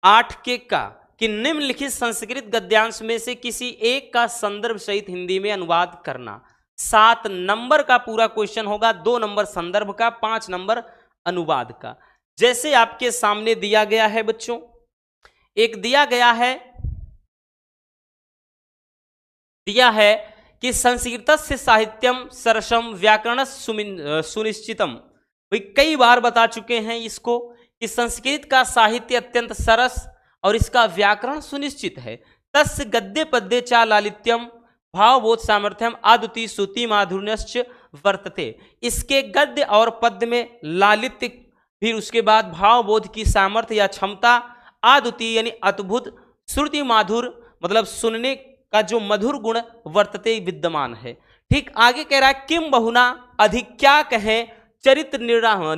Speaker 1: 8 के का, कि निम्नलिखित संस्कृत गद्यांश में से किसी एक का संदर्भ सहित हिंदी में अनुवाद करना। 7 नंबर का पूरा क्वेश्चन होगा, 2 नंबर संदर्भ का, 5 नंबर अनुवाद का। जैसे आपके सामने दिया गया है बच्चों, एक दिया है कि संस्कृतस्य साहित्यम सरसम व्याकरण सुनिश्चितम। भाई कई बार बता चुके हैं इसको कि संस्कृत का साहित्य अत्यंत सरस और इसका व्याकरण सुनिश्चित है। तस्य गद्य पद्य चा लालित्यम भावबोध सामर्थ्यम अद्वितीय श्रुति माधुर्यश्च वर्तते। इसके गद्य और पद्य में लालित्य, फिर उसके बाद भावबोध की सामर्थ्य या क्षमता, अद्वितीय यानी अद्भुत, श्रुति माधुर मतलब सुनने का जो मधुर गुण वर्तते विद्यमान है। ठीक, आगे कह रहा है किम बहुना, अधिक क्या कहें, चरित्र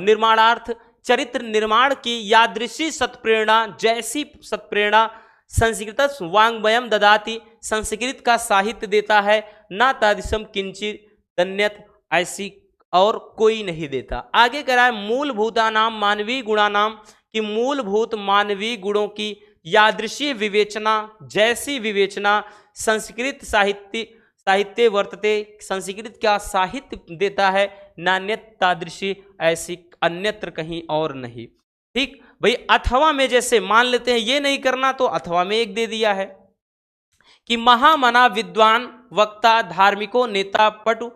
Speaker 1: निर्माणार्थ, चरित्र निर्माण की यादृशी सत्प्रेरणा, जैसी सत्प्रेरणा संस्कृत वांग्मयम ददाति, संस्कृत का साहित्य देता है, ना तादृशम किंचित तन्यत, ऐसी और कोई नहीं देता। आगे कह रहा है मूलभूतानाम मानवीय गुणानाम, कि मूलभूत मानवीय गुणों की यादृशी विवेचना, जैसी विवेचना संस्कृत साहित्य वर्तते, संस्कृत का साहित्य देता है, नान्यत तादृशी, ऐसी अन्यत्र कहीं और नहीं। ठीक भाई, अथवा में जैसे मान लेते हैं ये नहीं करना, तो अथवा में एक दे दिया है कि महामना विद्वान वक्ता धार्मिको नेता पटु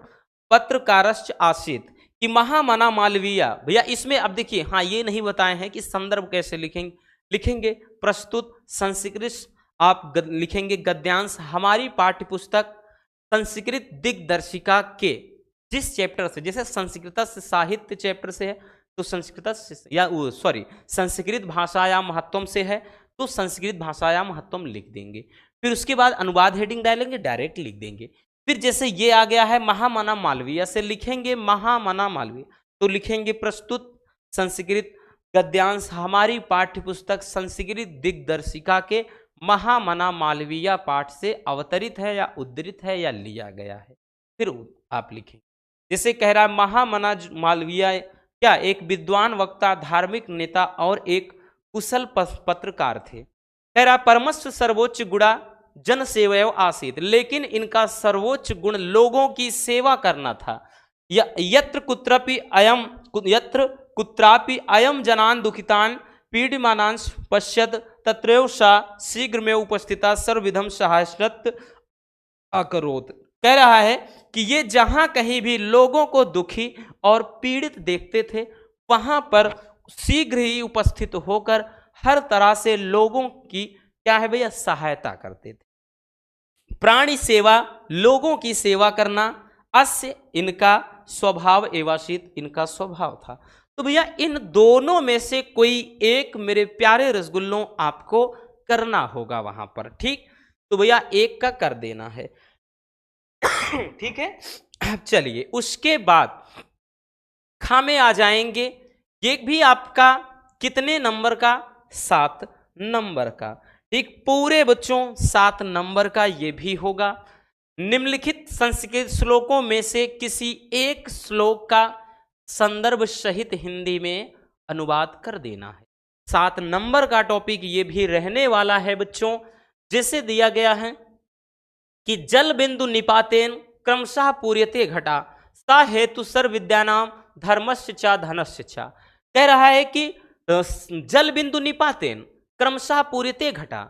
Speaker 1: पत्रकारश्च आसीत, कि महामना मालवीय। भैया इसमें अब देखिए, हाँ ये नहीं बताए हैं कि संदर्भ कैसे लिखेंगे, लिखेंगे प्रस्तुत संस्कृत, आप लिखेंगे गद्यांश हमारी पाठ्यपुस्तक संस्कृत दिग्दर्शिका के जिस चैप्टर से, जैसे संस्कृत से साहित्य चैप्टर से है तो संस्कृत से, या सॉरी संस्कृत भाषाया महत्वम से है तो संस्कृत भाषाया महत्वम लिख देंगे। फिर उसके बाद अनुवाद हेडिंग डालेंगे, डायरेक्ट लिख देंगे। फिर जैसे ये आ गया है महामना मालवीय से, लिखेंगे महामना मालवीय तो लिखेंगे प्रस्तुत संस्कृत गद्यांश हमारी पाठ्यपुस्तक संस्कृत दिग्दर्शिका के महामना मालवीय पाठ से अवतरित है या उद्धृत है या लिया गया है। फिर आप लिखें, जैसे कह रहा है महामना मालवीय क्या एक विद्वान वक्ता, धार्मिक नेता और एक कुशल पत्रकार थे। कह रहा परमस्व सर्वोच्च गुणा जन सेवयो आसीत, लेकिन इनका सर्वोच्च गुण लोगों की सेवा करना था। यत्र कुत्रापि अयम जनान दुखितान पीड़िमानां पश्यत तत्रैव सा शीघ्र में उपस्थिता सर्वविधम सहायता अकरोत। कह रहा है कि ये जहां कहीं भी लोगों को दुखी और पीड़ित देखते थे वहां पर शीघ्र ही उपस्थित होकर हर तरह से लोगों की क्या है भैया सहायता करते थे। प्राणी सेवा, लोगों की सेवा करना, अस्य इनका स्वभाव एवाशीत, इनका स्वभाव था। तो भैया इन दोनों में से कोई एक मेरे प्यारे रसगुल्लों आपको करना होगा वहां पर, ठीक। तो भैया एक का कर देना है, ठीक है। चलिए उसके बाद खामे आ जाएंगे। ये भी आपका कितने नंबर का, 7 नंबर का, ठीक। पूरे बच्चों 7 नंबर का ये भी होगा। निम्नलिखित संस्कृत श्लोकों में से किसी एक श्लोक का संदर्भ सहित हिंदी में अनुवाद कर देना है। 7 नंबर का टॉपिक ये भी रहने वाला है बच्चों। जैसे दिया गया है कि जल बिंदु निपातेन क्रमशः पूर्यते घटा सा हेतु सर्व विद्यानाम धर्मस्य च धनस्य च। कह रहा है कि जल बिंदु निपातेन क्रमशः पूर्यते घटा,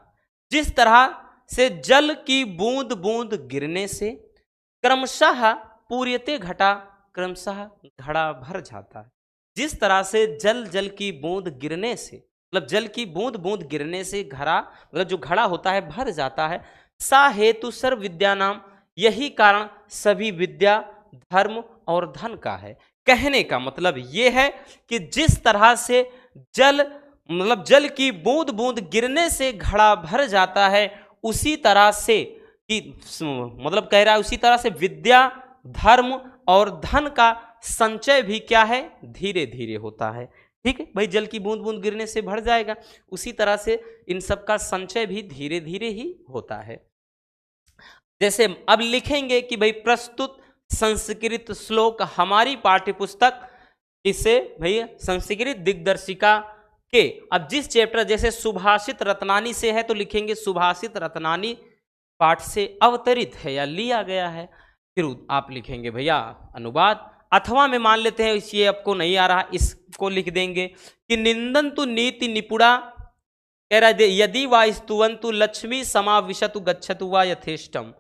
Speaker 1: जिस तरह से जल की बूंद बूंद गिरने से क्रमशः पूर्यते घटा, क्रमशः घड़ा भर जाता है। जिस तरह से जल की बूंद गिरने से, मतलब जल की बूंद बूंद गिरने से घड़ा, मतलब जो घड़ा होता है भर जाता है। सा हेतु सर्व विद्या नाम, यही कारण सभी विद्या, धर्म और धन का है। कहने का मतलब यह है कि जिस तरह से जल, मतलब जल की बूंद बूंद गिरने से घड़ा भर जाता है, उसी तरह से कि मतलब कह रहा है उसी तरह से विद्या, धर्म और धन का संचय भी क्या है, धीरे धीरे होता है, ठीक है भाई। जल की बूंद बूंद गिरने से भर जाएगा, उसी तरह से इन सब का संचय भी धीरे धीरे ही होता है। जैसे अब लिखेंगे कि भाई प्रस्तुत संस्कृत श्लोक हमारी पाठ्यपुस्तक, इससे भैया संस्कृत दिग्दर्शिका के, अब जिस चैप्टर जैसे सुभाषित रत्नानी से है तो लिखेंगे सुभाषित रत्नानी पाठ से अवतरित है या लिया गया है। फिर आप लिखेंगे भैया अनुवाद, अथवा में मान लेते हैं ये आपको नहीं आ रहा, इसको लिख देंगे कि निंदन्तु नीति निपुणा, कह रहा है यदि वा स्तुवन्तु लक्ष्मी समाविशतु गच्छतु वा यथेष्टम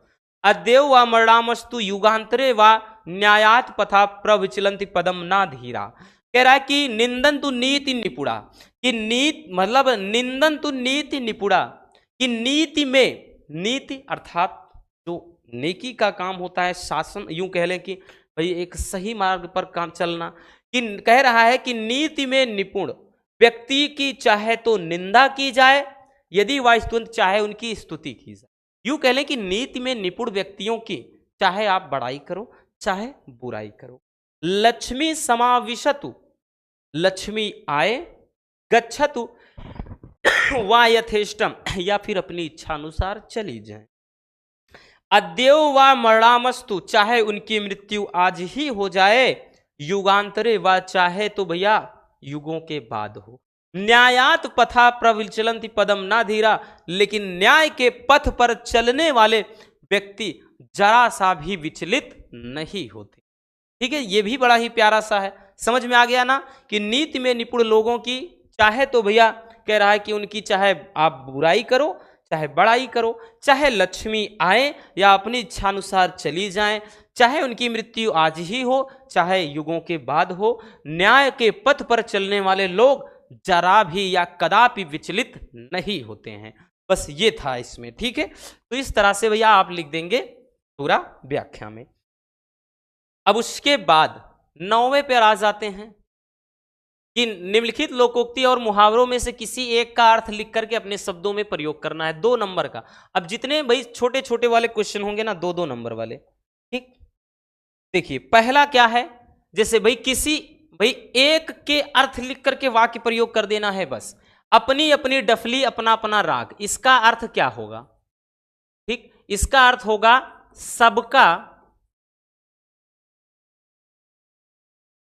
Speaker 1: अद्यव वा मरणामस्तु युगांतरे वा न्यायात पथा प्रविचलन्ति पदम ना धीरा। कह रहा है कि निंदन्तु नीति निपुणा, कि नीति मतलब निंदन्तु नीति निपुणा, कि नीति में, नीति अर्थात जो नेकी का काम होता है, शासन, यूं कह लें कि भाई एक सही मार्ग पर काम चलना, कि कह रहा है कि नीति में निपुण व्यक्ति की चाहे तो निंदा की जाए, यदि वास्तुवंत चाहे उनकी स्तुति की जाए। यूं कह लें कि नीति में निपुण व्यक्तियों की चाहे आप बड़ाई करो चाहे बुराई करो। लक्ष्मी समाविशतु, लक्ष्मी आए, गच्छतु वा यथेष्टम, या फिर अपनी इच्छा अनुसार चली जाए। अद्यव वा मरणामस्तु, चाहे उनकी मृत्यु आज ही हो जाए, युगांतरे वा, चाहे तो भैया युगों के बाद हो। न्यायात पथा प्रविचलन्ति पदम ना धीरा, लेकिन न्याय के पथ पर चलने वाले व्यक्ति जरा सा भी विचलित नहीं होते, ठीक है। ये भी बड़ा ही प्यारा सा है, समझ में आ गया ना, कि नीति में निपुण लोगों की चाहे तो भैया कह रहा है कि उनकी चाहे आप बुराई करो चाहे बड़ाई करो, चाहे लक्ष्मी आए या अपनी इच्छानुसार चली जाएं, चाहे उनकी मृत्यु आज ही हो चाहे युगों के बाद हो, न्याय के पथ पर चलने वाले लोग जरा भी या कदापि विचलित नहीं होते हैं। बस ये था इसमें, ठीक है। तो इस तरह से भैया आप लिख देंगे पूरा व्याख्या में। अब उसके बाद 9वें पर आ जाते हैं कि निम्नलिखित लोकोक्ति और मुहावरों में से किसी एक का अर्थ लिख करके अपने शब्दों में प्रयोग करना है, 2 नंबर का। अब जितने भाई छोटे छोटे वाले क्वेश्चन होंगे ना, 2-2 नंबर वाले, ठीक। देखिए पहला क्या है, जैसे भाई एक के अर्थ लिख करके वाक्य प्रयोग कर देना है बस। अपनी अपनी डफली अपना अपना राग, इसका अर्थ क्या होगा, ठीक। इसका अर्थ होगा सबका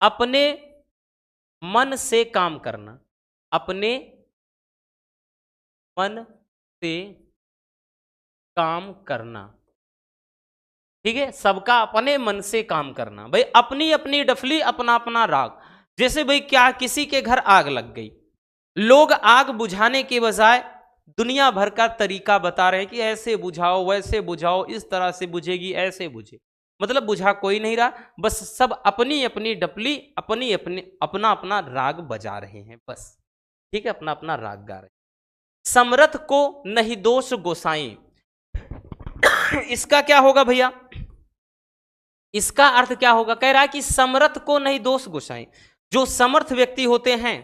Speaker 1: अपने मन से काम करना, अपने मन से काम करना, ठीक है। सबका अपने मन से काम करना, भाई अपनी अपनी डफली अपना अपना राग। जैसे भाई क्या, किसी के घर आग लग गई, लोग आग बुझाने के बजाय दुनिया भर का तरीका बता रहे हैं कि ऐसे बुझाओ वैसे बुझाओ, इस तरह से बुझेगी ऐसे बुझे, मतलब बुझा कोई नहीं रहा, बस सब अपनी अपनी डफली अपनी अपनी अपना अपना राग बजा रहे हैं बस, ठीक है, अपना अपना राग गा रहे हैं। समरथ को नहीं दोष गोसाई, इसका क्या होगा भैया, इसका अर्थ क्या होगा, कह रहा है कि समर्थ को नहीं दोष गोसाई। जो समर्थ व्यक्ति होते हैं,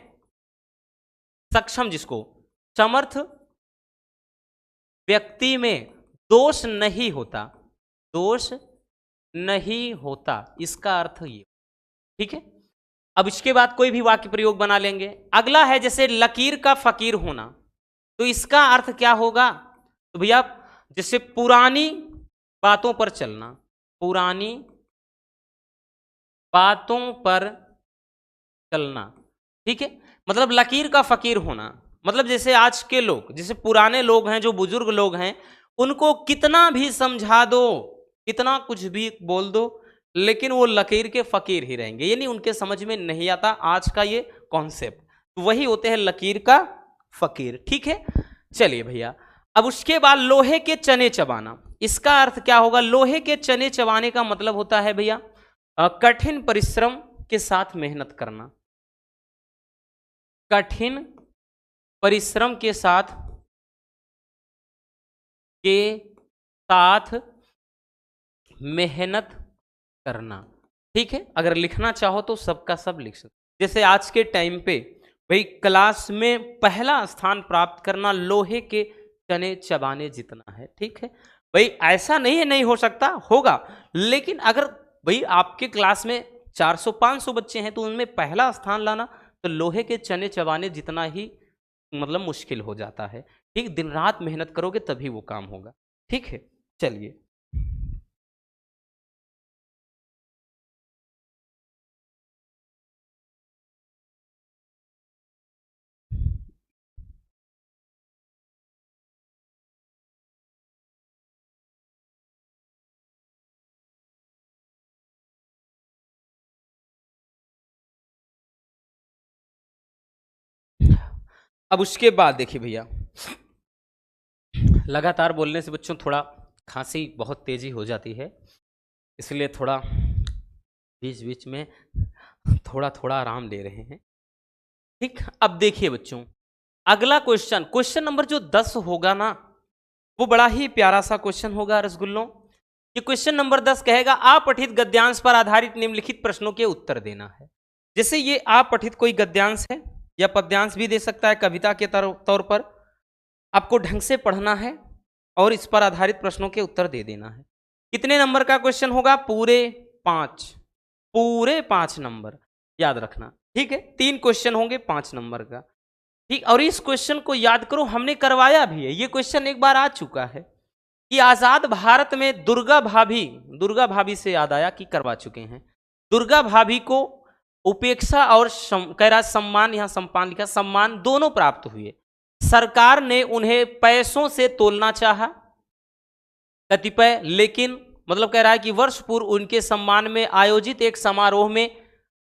Speaker 1: सक्षम, जिसको समर्थ व्यक्ति में दोष नहीं होता, दोष नहीं होता, इसका अर्थ ये, ठीक है। अब इसके बाद कोई भी वाक्य प्रयोग बना लेंगे। अगला है जैसे लकीर का फकीर होना, तो इसका अर्थ क्या होगा, तो भैया जैसे पुरानी बातों पर चलना, पुरानी बातों पर चलना, ठीक है। मतलब लकीर का फकीर होना, मतलब जैसे आज के लोग, जैसे पुराने लोग हैं, जो बुजुर्ग लोग हैं, उनको कितना भी समझा दो, कितना कुछ भी बोल दो, लेकिन वो लकीर के फकीर ही रहेंगे, यानी उनके समझ में नहीं आता आज का ये कॉन्सेप्ट, वही होते हैं लकीर का फकीर, ठीक है। चलिए भैया, अब उसके बाद लोहे के चने चबाना, इसका अर्थ क्या होगा, लोहे के चने चबाने का मतलब होता है भैया कठिन परिश्रम के साथ मेहनत करना, कठिन परिश्रम के साथ मेहनत करना, ठीक है। अगर लिखना चाहो तो सबका सब लिख सकते। जैसे आज के टाइम पे भाई क्लास में पहला स्थान प्राप्त करना लोहे के चने चबाने जितना है, ठीक है। भाई ऐसा नहीं है नहीं हो सकता, होगा, लेकिन अगर भाई आपके क्लास में 400-500 बच्चे हैं तो उनमें पहला स्थान लाना तो लोहे के चने चबाने जितना ही मतलब मुश्किल हो जाता है, ठीक। दिन रात मेहनत करोगे तभी वो काम होगा, ठीक है। चलिए अब उसके बाद देखिए भैया, लगातार बोलने से बच्चों थोड़ा खांसी बहुत तेजी हो जाती है, इसलिए थोड़ा बीच बीच में थोड़ा थोड़ा आराम ले रहे हैं, ठीक। अब देखिए बच्चों, अगला क्वेश्चन नंबर जो 10 होगा ना, वो बड़ा ही प्यारा सा क्वेश्चन होगा रसगुल्लों। ये क्वेश्चन नंबर 10 कहेगा अपठित गद्यांश पर आधारित निम्नलिखित प्रश्नों के उत्तर देना है। जैसे ये अपठित कोई गद्यांश है या पद्यांश भी दे सकता है, कविता के तौर पर आपको ढंग से पढ़ना है और इस पर आधारित प्रश्नों के उत्तर दे देना है। कितने नंबर का क्वेश्चन होगा, पूरे 5 नंबर, याद रखना, ठीक है। 3 क्वेश्चन होंगे 5 नंबर का, ठीक। और इस क्वेश्चन को याद करो, हमने करवाया भी है, ये क्वेश्चन एक बार आ चुका है कि आजाद भारत में दुर्गा भाभी से याद आया कि करवा चुके हैं। दुर्गा भाभी को उपेक्षा और कह रहा सम्मान, यहां सम्मान लिखा, सम्मान दोनों प्राप्त हुए। सरकार ने उन्हें पैसों से तोलना चाहा कतिपय, लेकिन मतलब कह रहा है कि वर्ष पूर्व उनके सम्मान में आयोजित एक समारोह में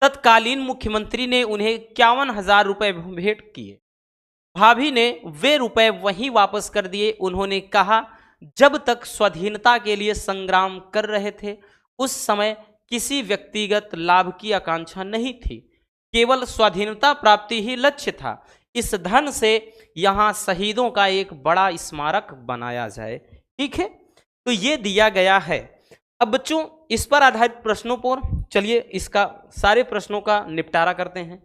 Speaker 1: तत्कालीन मुख्यमंत्री ने उन्हें 51,000 रुपए भेंट किए। भाभी ने वे रुपए वहीं वापस कर दिए। उन्होंने कहा, जब तक स्वाधीनता के लिए संग्राम कर रहे थे उस समय किसी व्यक्तिगत लाभ की आकांक्षा नहीं थी, केवल स्वाधीनता प्राप्ति ही लक्ष्य था। इस धन से यहां शहीदों का एक बड़ा स्मारक बनाया जाए। ठीक है, तो ये दिया गया है। अब बच्चों इस पर आधारित प्रश्नों पर चलिए इसका सारे प्रश्नों का निपटारा करते हैं।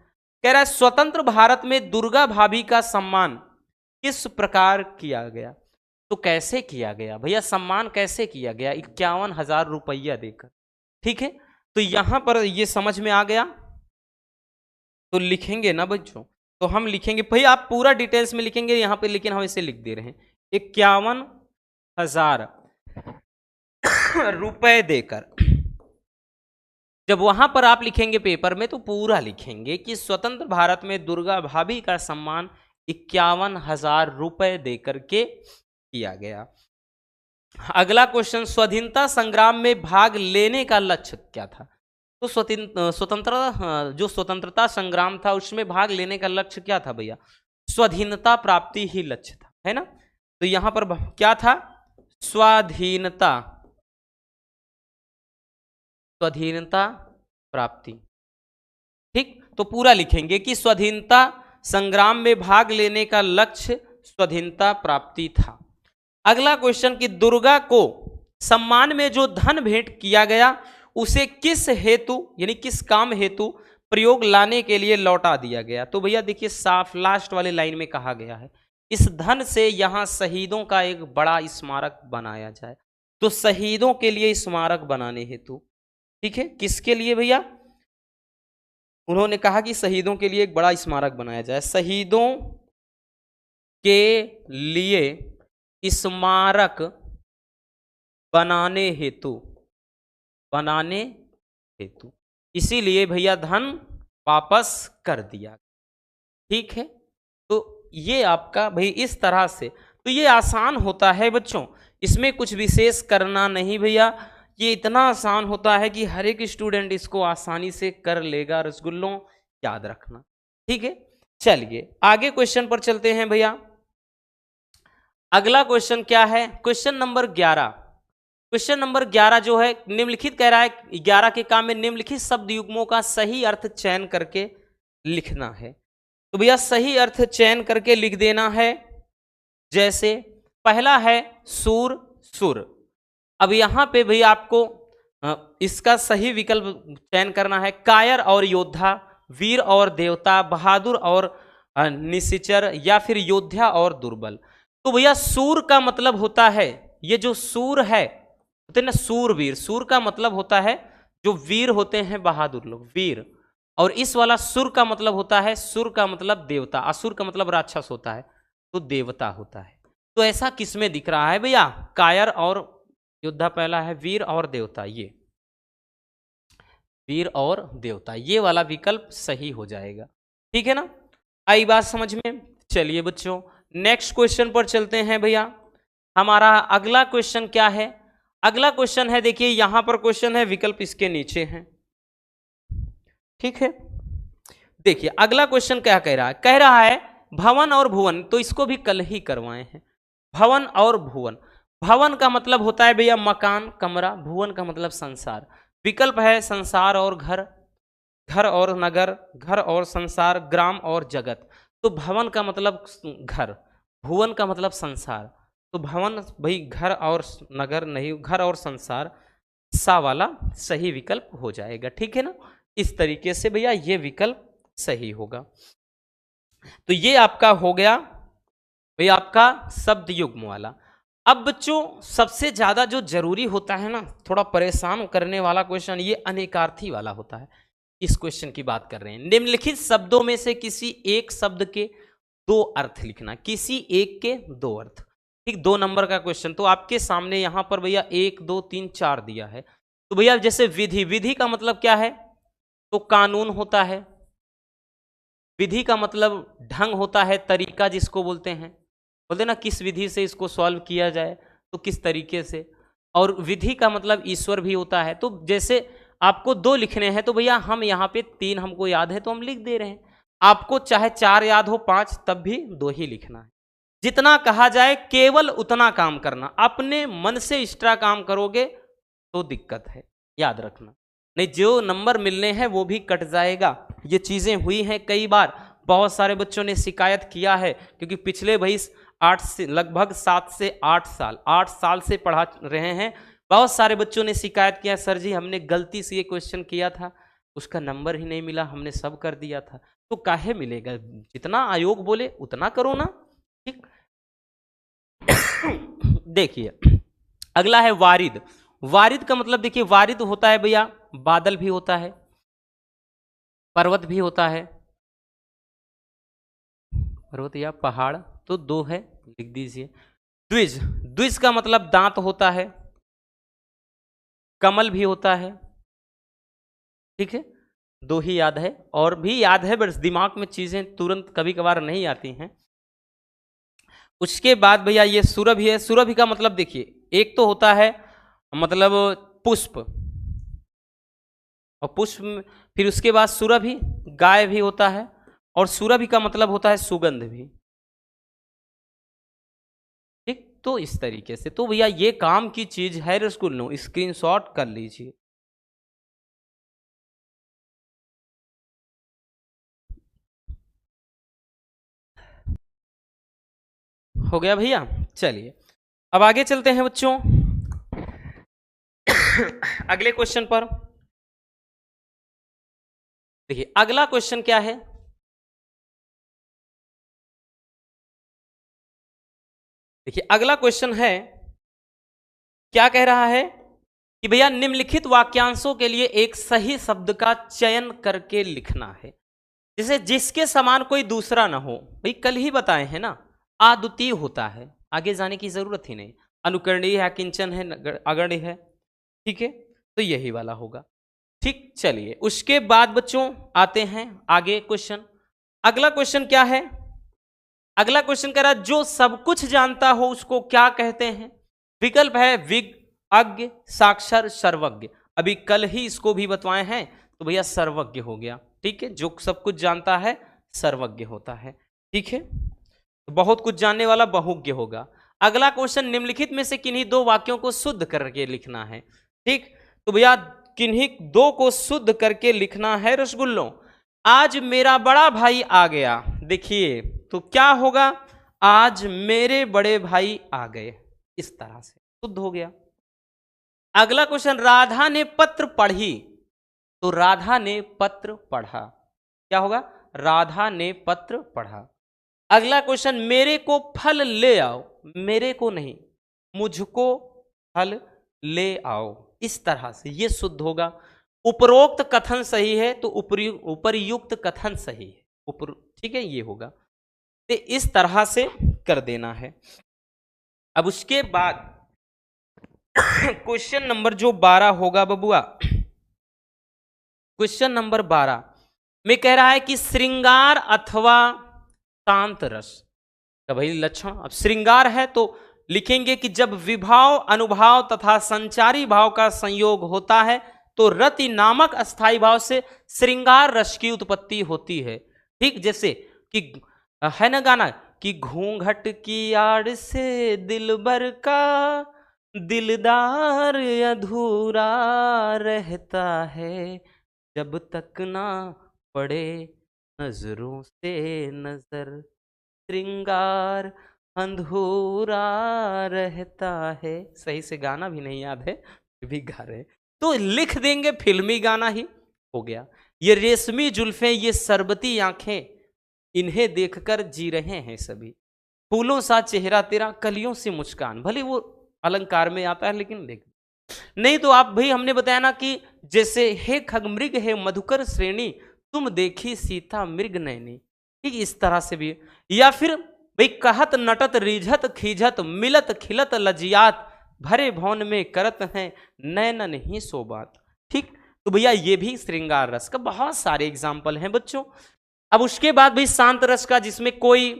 Speaker 1: कह रहा है स्वतंत्र भारत में दुर्गा भाभी का सम्मान किस प्रकार किया गया। तो कैसे किया गया भैया, सम्मान कैसे किया गया? 51,000 रुपया देकर। ठीक है, तो यहां पर ये समझ में आ गया तो लिखेंगे ना बच्चों, तो हम लिखेंगे भैया, आप पूरा डिटेल्स में लिखेंगे यहां पे, लेकिन हम इसे लिख दे रहे हैं 51,000 रुपए देकर। जब वहां पर आप लिखेंगे पेपर में तो पूरा लिखेंगे कि स्वतंत्र भारत में दुर्गा भाभी का सम्मान 51,000 रुपए देकर के किया गया। अगला क्वेश्चन, स्वाधीनता संग्राम में भाग लेने का लक्ष्य क्या था? तो स्वतंत्रता संग्राम था उसमें भाग लेने का लक्ष्य क्या था भैया? स्वाधीनता प्राप्ति ही लक्ष्य था, है ना। तो यहां पर क्या था? स्वाधीनता प्राप्ति। ठीक, तो पूरा लिखेंगे कि स्वाधीनता संग्राम में भाग लेने का लक्ष्य स्वाधीनता प्राप्ति था। अगला क्वेश्चन कि दुर्गा को सम्मान में जो धन भेंट किया गया उसे किस हेतु यानी किस काम हेतु प्रयोग लाने के लिए लौटा दिया गया। तो भैया देखिए साफ लास्ट वाले लाइन में कहा गया है इस धन से यहां शहीदों का एक बड़ा स्मारक बनाया जाए। तो शहीदों के लिए स्मारक बनाने हेतु, ठीक है, किसके लिए भैया? उन्होंने कहा कि शहीदों के लिए एक बड़ा स्मारक बनाया जाए। शहीदों के लिए स्मारक बनाने हेतु इसीलिए भैया धन वापस कर दिया। ठीक है, तो ये आपका भाई इस तरह से, तो ये आसान होता है बच्चों, इसमें कुछ विशेष करना नहीं भैया, ये इतना आसान होता है कि हर एक स्टूडेंट इसको आसानी से कर लेगा। रसगुल्लों याद रखना। ठीक है, चलिए आगे क्वेश्चन पर चलते हैं भैया। अगला क्वेश्चन क्या है? Question number 11। क्वेश्चन नंबर 11 जो है निम्नलिखित कह रहा है 11 के काम में निम्नलिखित शब्द युग्मों का सही अर्थ चयन करके लिखना है। तो भैया सही अर्थ चयन करके लिख देना है। जैसे पहला है सूर सुर। अब यहां पे भैया आपको इसका सही विकल्प चयन करना है। कायर और योद्धा, वीर और देवता, बहादुर और निशिचर, या फिर योद्धा और दुर्बल। तो भैया सूर का मतलब होता है, ये जो सूर है होते ना सूरवीर, सूर का मतलब होता है जो वीर होते हैं बहादुर लोग, वीर। और इस वाला सुर का मतलब होता है, सुर का मतलब देवता, असुर का मतलब राक्षस होता है, तो देवता होता है। तो ऐसा किसमें दिख रहा है भैया? कायर और योद्धा पहला है, वीर और देवता, ये वीर और देवता, ये वाला विकल्प सही हो जाएगा। ठीक है ना, आई बात समझ में? चलिए बच्चों नेक्स्ट क्वेश्चन पर चलते हैं भैया। हमारा अगला क्वेश्चन क्या है? अगला क्वेश्चन है, देखिए यहां पर क्वेश्चन है, विकल्प इसके नीचे हैं। ठीक है, देखिए अगला क्वेश्चन क्या कह रहा है? कह रहा है भवन और भुवन। तो इसको भी कल ही करवाए हैं। भवन और भुवन, भवन का मतलब होता है भैया मकान, कमरा, भुवन का मतलब संसार। विकल्प है संसार और घर, घर और नगर, घर और संसार, ग्राम और जगत। तो भवन का मतलब घर, भुवन का मतलब संसार। तो भवन भाई घर और नगर नहीं, घर और संसार, सा वाला सही विकल्प हो जाएगा। ठीक है ना, इस तरीके से भैया ये विकल्प सही होगा। तो ये आपका हो गया भैया आपका शब्द युग्म वाला। अब बच्चों सबसे ज्यादा जो जरूरी होता है ना, थोड़ा परेशान करने वाला क्वेश्चन, ये अनेकार्थी वाला होता है। इस क्वेश्चन की बात कर रहे हैं। निम्नलिखित शब्दों में से किसी एक शब्द के दो अर्थ लिखना, किसी एक के दो अर्थ। ठीक, 2 नंबर का क्वेश्चन। तो आपके सामने यहां पर भैया 1 2 3 4 दिया है। तो भैया जैसे विधि, विधि का मतलब क्या है? तो कानून होता है। विधि का मतलब ढंग होता है, तरीका जिसको बोलते हैं, बोलते ना किस विधि से इसको सॉल्व किया जाए, तो किस तरीके से। और विधि का मतलब ईश्वर भी होता है। तो जैसे आपको 2 लिखने हैं तो भैया हम यहाँ पे 3 हमको याद है तो हम लिख दे रहे हैं। आपको चाहे 4 याद हो 5 तब भी 2 ही लिखना है। जितना कहा जाए केवल उतना काम करना, अपने मन से एक्स्ट्रा काम करोगे तो दिक्कत है, याद रखना। नहीं जो नंबर मिलने हैं वो भी कट जाएगा ये चीजें हुई हैं कई बार, बहुत सारे बच्चों ने शिकायत किया है, क्योंकि पिछले भाई 8 से लगभग 7 से 8 साल से पढ़ा रहे हैं। बहुत सारे बच्चों ने शिकायत किया, सर जी हमने गलती से ये क्वेश्चन किया था, उसका नंबर ही नहीं मिला, हमने सब कर दिया था। तो काहे मिलेगा, जितना आयोग बोले उतना करो ना। ठीक देखिए अगला है वारिद। वारिद का मतलब देखिए, वारिद होता है भैया बादल भी होता है, पर्वत भी होता है, पर्वत या पहाड़, तो 2 है, लिख दीजिए। द्विज, द्विज का मतलब दांत होता है, कमल भी होता है। ठीक है, 2 ही याद है, और भी याद है बस दिमाग में चीजें तुरंत कभी कभार नहीं आती हैं। उसके बाद भैया ये सुरभि है। सुरभि का मतलब देखिए, एक तो होता है मतलब पुष्प, और पुष्प फिर उसके बाद सुरभि, गाय भी होता है, और सुरभि का मतलब होता है सुगंध भी। ठीक, तो इस तरीके से तो भैया ये काम की चीज है रसगुल्लो, स्क्रीनशॉट कर लीजिए। हो गया भैया, चलिए अब आगे चलते हैं बच्चों अगले क्वेश्चन पर। देखिए अगला क्वेश्चन क्या है, देखिए अगला क्वेश्चन है, क्या कह रहा है कि भैया निम्नलिखित वाक्यांशों के लिए एक सही शब्द का चयन करके लिखना है। जैसे जिसके समान कोई दूसरा ना हो, भाई कल ही बताए हैं ना, अद्वितीय होता है, आगे जाने की जरूरत ही नहीं। अनुकरणीय है, किंचन है, अगण्य है। ठीक है, तो यही वाला होगा। ठीक, चलिए उसके बाद बच्चों आते हैं आगे क्वेश्चन। अगला क्वेश्चन क्या है, अगला क्वेश्चन कह रहा है जो सब कुछ जानता हो उसको क्या कहते हैं। विकल्प है विज्ञ, अज्ञ, साक्षर, सर्वज्ञ। अभी कल ही इसको भी बतवाए हैं, तो भैया सर्वज्ञ हो गया। ठीक है, जो सब कुछ जानता है सर्वज्ञ होता है। ठीक है, तो बहुत कुछ जानने वाला बहुज्ञ होगा। अगला क्वेश्चन, निम्नलिखित में से किन्हीं 2 वाक्यों को शुद्ध करके लिखना है। ठीक, तो भैया किन्हीं 2 को शुद्ध करके लिखना है रसगुल्लों। आज मेरा बड़ा भाई आ गया, देखिए तो क्या होगा, आज मेरे बड़े भाई आ गए, इस तरह से शुद्ध हो गया। अगला क्वेश्चन, राधा ने पत्र पढ़ी, तो राधा ने पत्र पढ़ा, क्या होगा, राधा ने पत्र पढ़ा। अगला क्वेश्चन, मेरे को फल ले आओ, मेरे को नहीं, मुझको फल ले आओ, इस तरह से ये शुद्ध होगा। उपरोक्त कथन सही है तो उपरयुक्त कथन सही है, ठीक है, ये होगा। तो इस तरह से कर देना है। अब उसके बाद क्वेश्चन नंबर जो 12 होगा बबुआ, क्वेश्चन नंबर 12 में कह रहा है कि श्रृंगार अथवा शांत रस का भाई लक्षण। अब श्रृंगार है तो लिखेंगे कि जब विभाव, अनुभाव तथा संचारी भाव का संयोग होता है तो रति नामक अस्थाई भाव से श्रृंगार रस की उत्पत्ति होती है। ठीक, जैसे कि है ना गाना कि घूंघट की आड़ से दिलबर का दिलदार अधूरा रहता है, जब तक ना पड़े नजरों से नजर, श्रृंगार अंधूरा रहता है। सही से गाना भी नहीं याद है, भी गा रहे, तो लिख देंगे फिल्मी गाना ही हो गया। ये रेशमी जुल्फें, ये सरबती आंखें, इन्हें देखकर जी रहे हैं सभी, फूलों सा चेहरा तेरा, कलियों से मुस्कान। भले वो अलंकार में आता है लेकिन देख नहीं, तो आप भाई हमने बताया ना कि जैसे हे खगमृग है मधुकर श्रेणी, तुम देखी सीता मृग नैनी। ठीक, इस तरह से भी। या फिर भाई कहत नटत रिझत खीझत, मिलत खिलत लजियात, भरे भवन में करत हैं नैनन ही सो बात। ठीक, तो भैया ये भी श्रृंगार रस का बहुत सारे एग्जाम्पल हैं बच्चों। अब उसके बाद भी शांत रस का, जिसमें कोई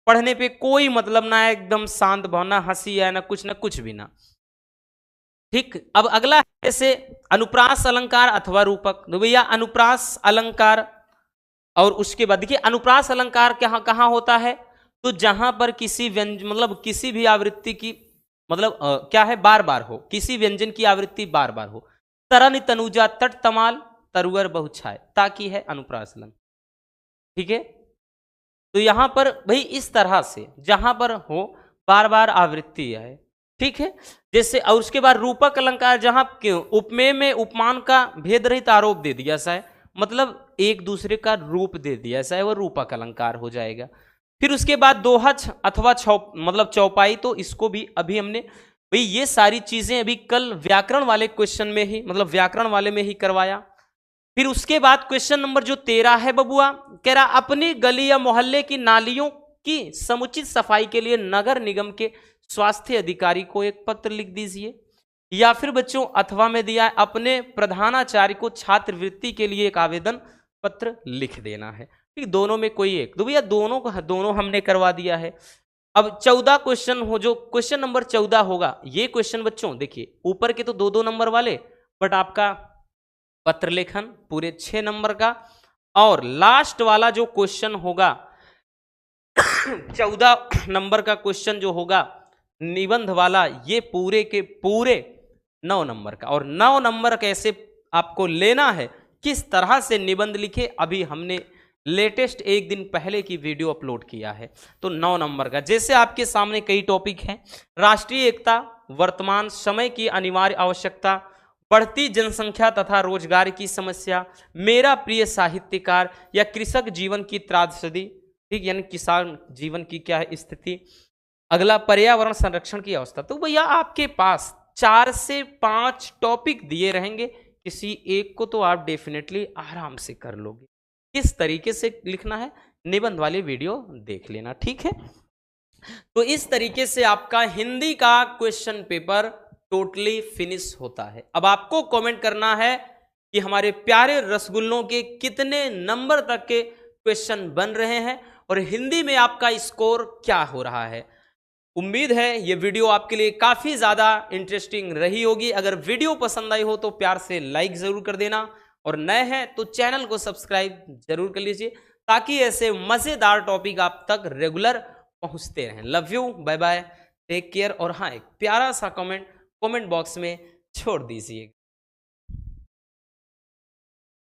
Speaker 1: पढ़ने पे कोई मतलब ना है, एकदम शांत भावना, हंसी है ना कुछ भी ना। ठीक, अब अगला है जैसे अनुप्रास अलंकार अथवा रूपक। तो भैया अनुप्रास अलंकार, और उसके बाद देखिए अनुप्रास अलंकार कहाँ होता है, तो जहां पर किसी व्यंजन मतलब किसी भी आवृत्ति की मतलब क्या है, बार बार हो, किसी व्यंजन की आवृत्ति बार बार हो। तरन तनुजा तट तमाल, तरुअर बहुछाय, ताकि है अनुप्रास लंग। ठीक है, तो यहां पर भाई इस तरह से जहां पर हो बार बार आवृत्ति है। ठीक है, जैसे और उसके बाद रूपक अलंकार, जहां उपमेय में उपमान का भेद रहित आरोप दे दिया सा है, मतलब एक दूसरे का रूप दे दिया सा है, वह रूपक अलंकार हो जाएगा। फिर उसके बाद दोहा अथवा मतलब चौपाई, तो इसको भी अभी हमने भाई ये सारी चीजें अभी कल व्याकरण वाले क्वेश्चन में ही, मतलब व्याकरण वाले में ही करवाया। फिर उसके बाद क्वेश्चन नंबर जो 13 है बबुआ, कह रहा अपनी गली या मोहल्ले की नालियों की समुचित सफाई के लिए नगर निगम के स्वास्थ्य अधिकारी को एक पत्र लिख दीजिए। या फिर बच्चों अथवा में दिया है अपने प्रधानाचार्य को छात्रवृत्ति के लिए एक आवेदन पत्र लिख देना है। ठीक, दोनों में कोई एक, तो भैया दोनों हमने करवा दिया है। अब 14 क्वेश्चन हो, जो क्वेश्चन नंबर 14 होगा, ये क्वेश्चन बच्चों देखिए ऊपर के तो 2-2 नंबर वाले, बट आपका पत्र लेखन पूरे 6 नंबर का, और लास्ट वाला जो क्वेश्चन होगा 14 नंबर का क्वेश्चन जो होगा निबंध वाला, ये पूरे के पूरे 9 नंबर का। और 9 नंबर कैसे आपको लेना है, किस तरह से निबंध लिखे, अभी हमने लेटेस्ट एक दिन पहले की वीडियो अपलोड किया है। तो 9 नंबर का, जैसे आपके सामने कई टॉपिक हैं, राष्ट्रीय एकता, वर्तमान समय की अनिवार्य आवश्यकता, बढ़ती जनसंख्या तथा रोजगार की समस्या, मेरा प्रिय साहित्यकार, या कृषक जीवन की त्रासदी। ठीक, यानी किसान जीवन की क्या है स्थिति। अगला पर्यावरण संरक्षण की अवस्था। तो भैया आपके पास 4 से 5 टॉपिक दिए रहेंगे, किसी एक को तो आप डेफिनेटली आराम से कर लोगे। किस तरीके से लिखना है, निबंध वाली वीडियो देख लेना। ठीक है, तो इस तरीके से आपका हिंदी का क्वेश्चन पेपर टोटली फिनिश होता है। अब आपको कमेंट करना है कि हमारे प्यारे रसगुल्लों के कितने नंबर तक के क्वेश्चन बन रहे हैं और हिंदी में आपका स्कोर क्या हो रहा है। उम्मीद है ये वीडियो आपके लिए काफी ज्यादा इंटरेस्टिंग रही होगी। अगर वीडियो पसंद आई हो तो प्यार से लाइक जरूर कर देना, और नए हैं तो चैनल को सब्सक्राइब जरूर कर लीजिए, ताकि ऐसे मजेदार टॉपिक आप तक रेगुलर पहुंचते रहें। Love you, bye bye, take care. और हाँ, एक प्यारा सा कमेंट बॉक्स में छोड़ दीजिए।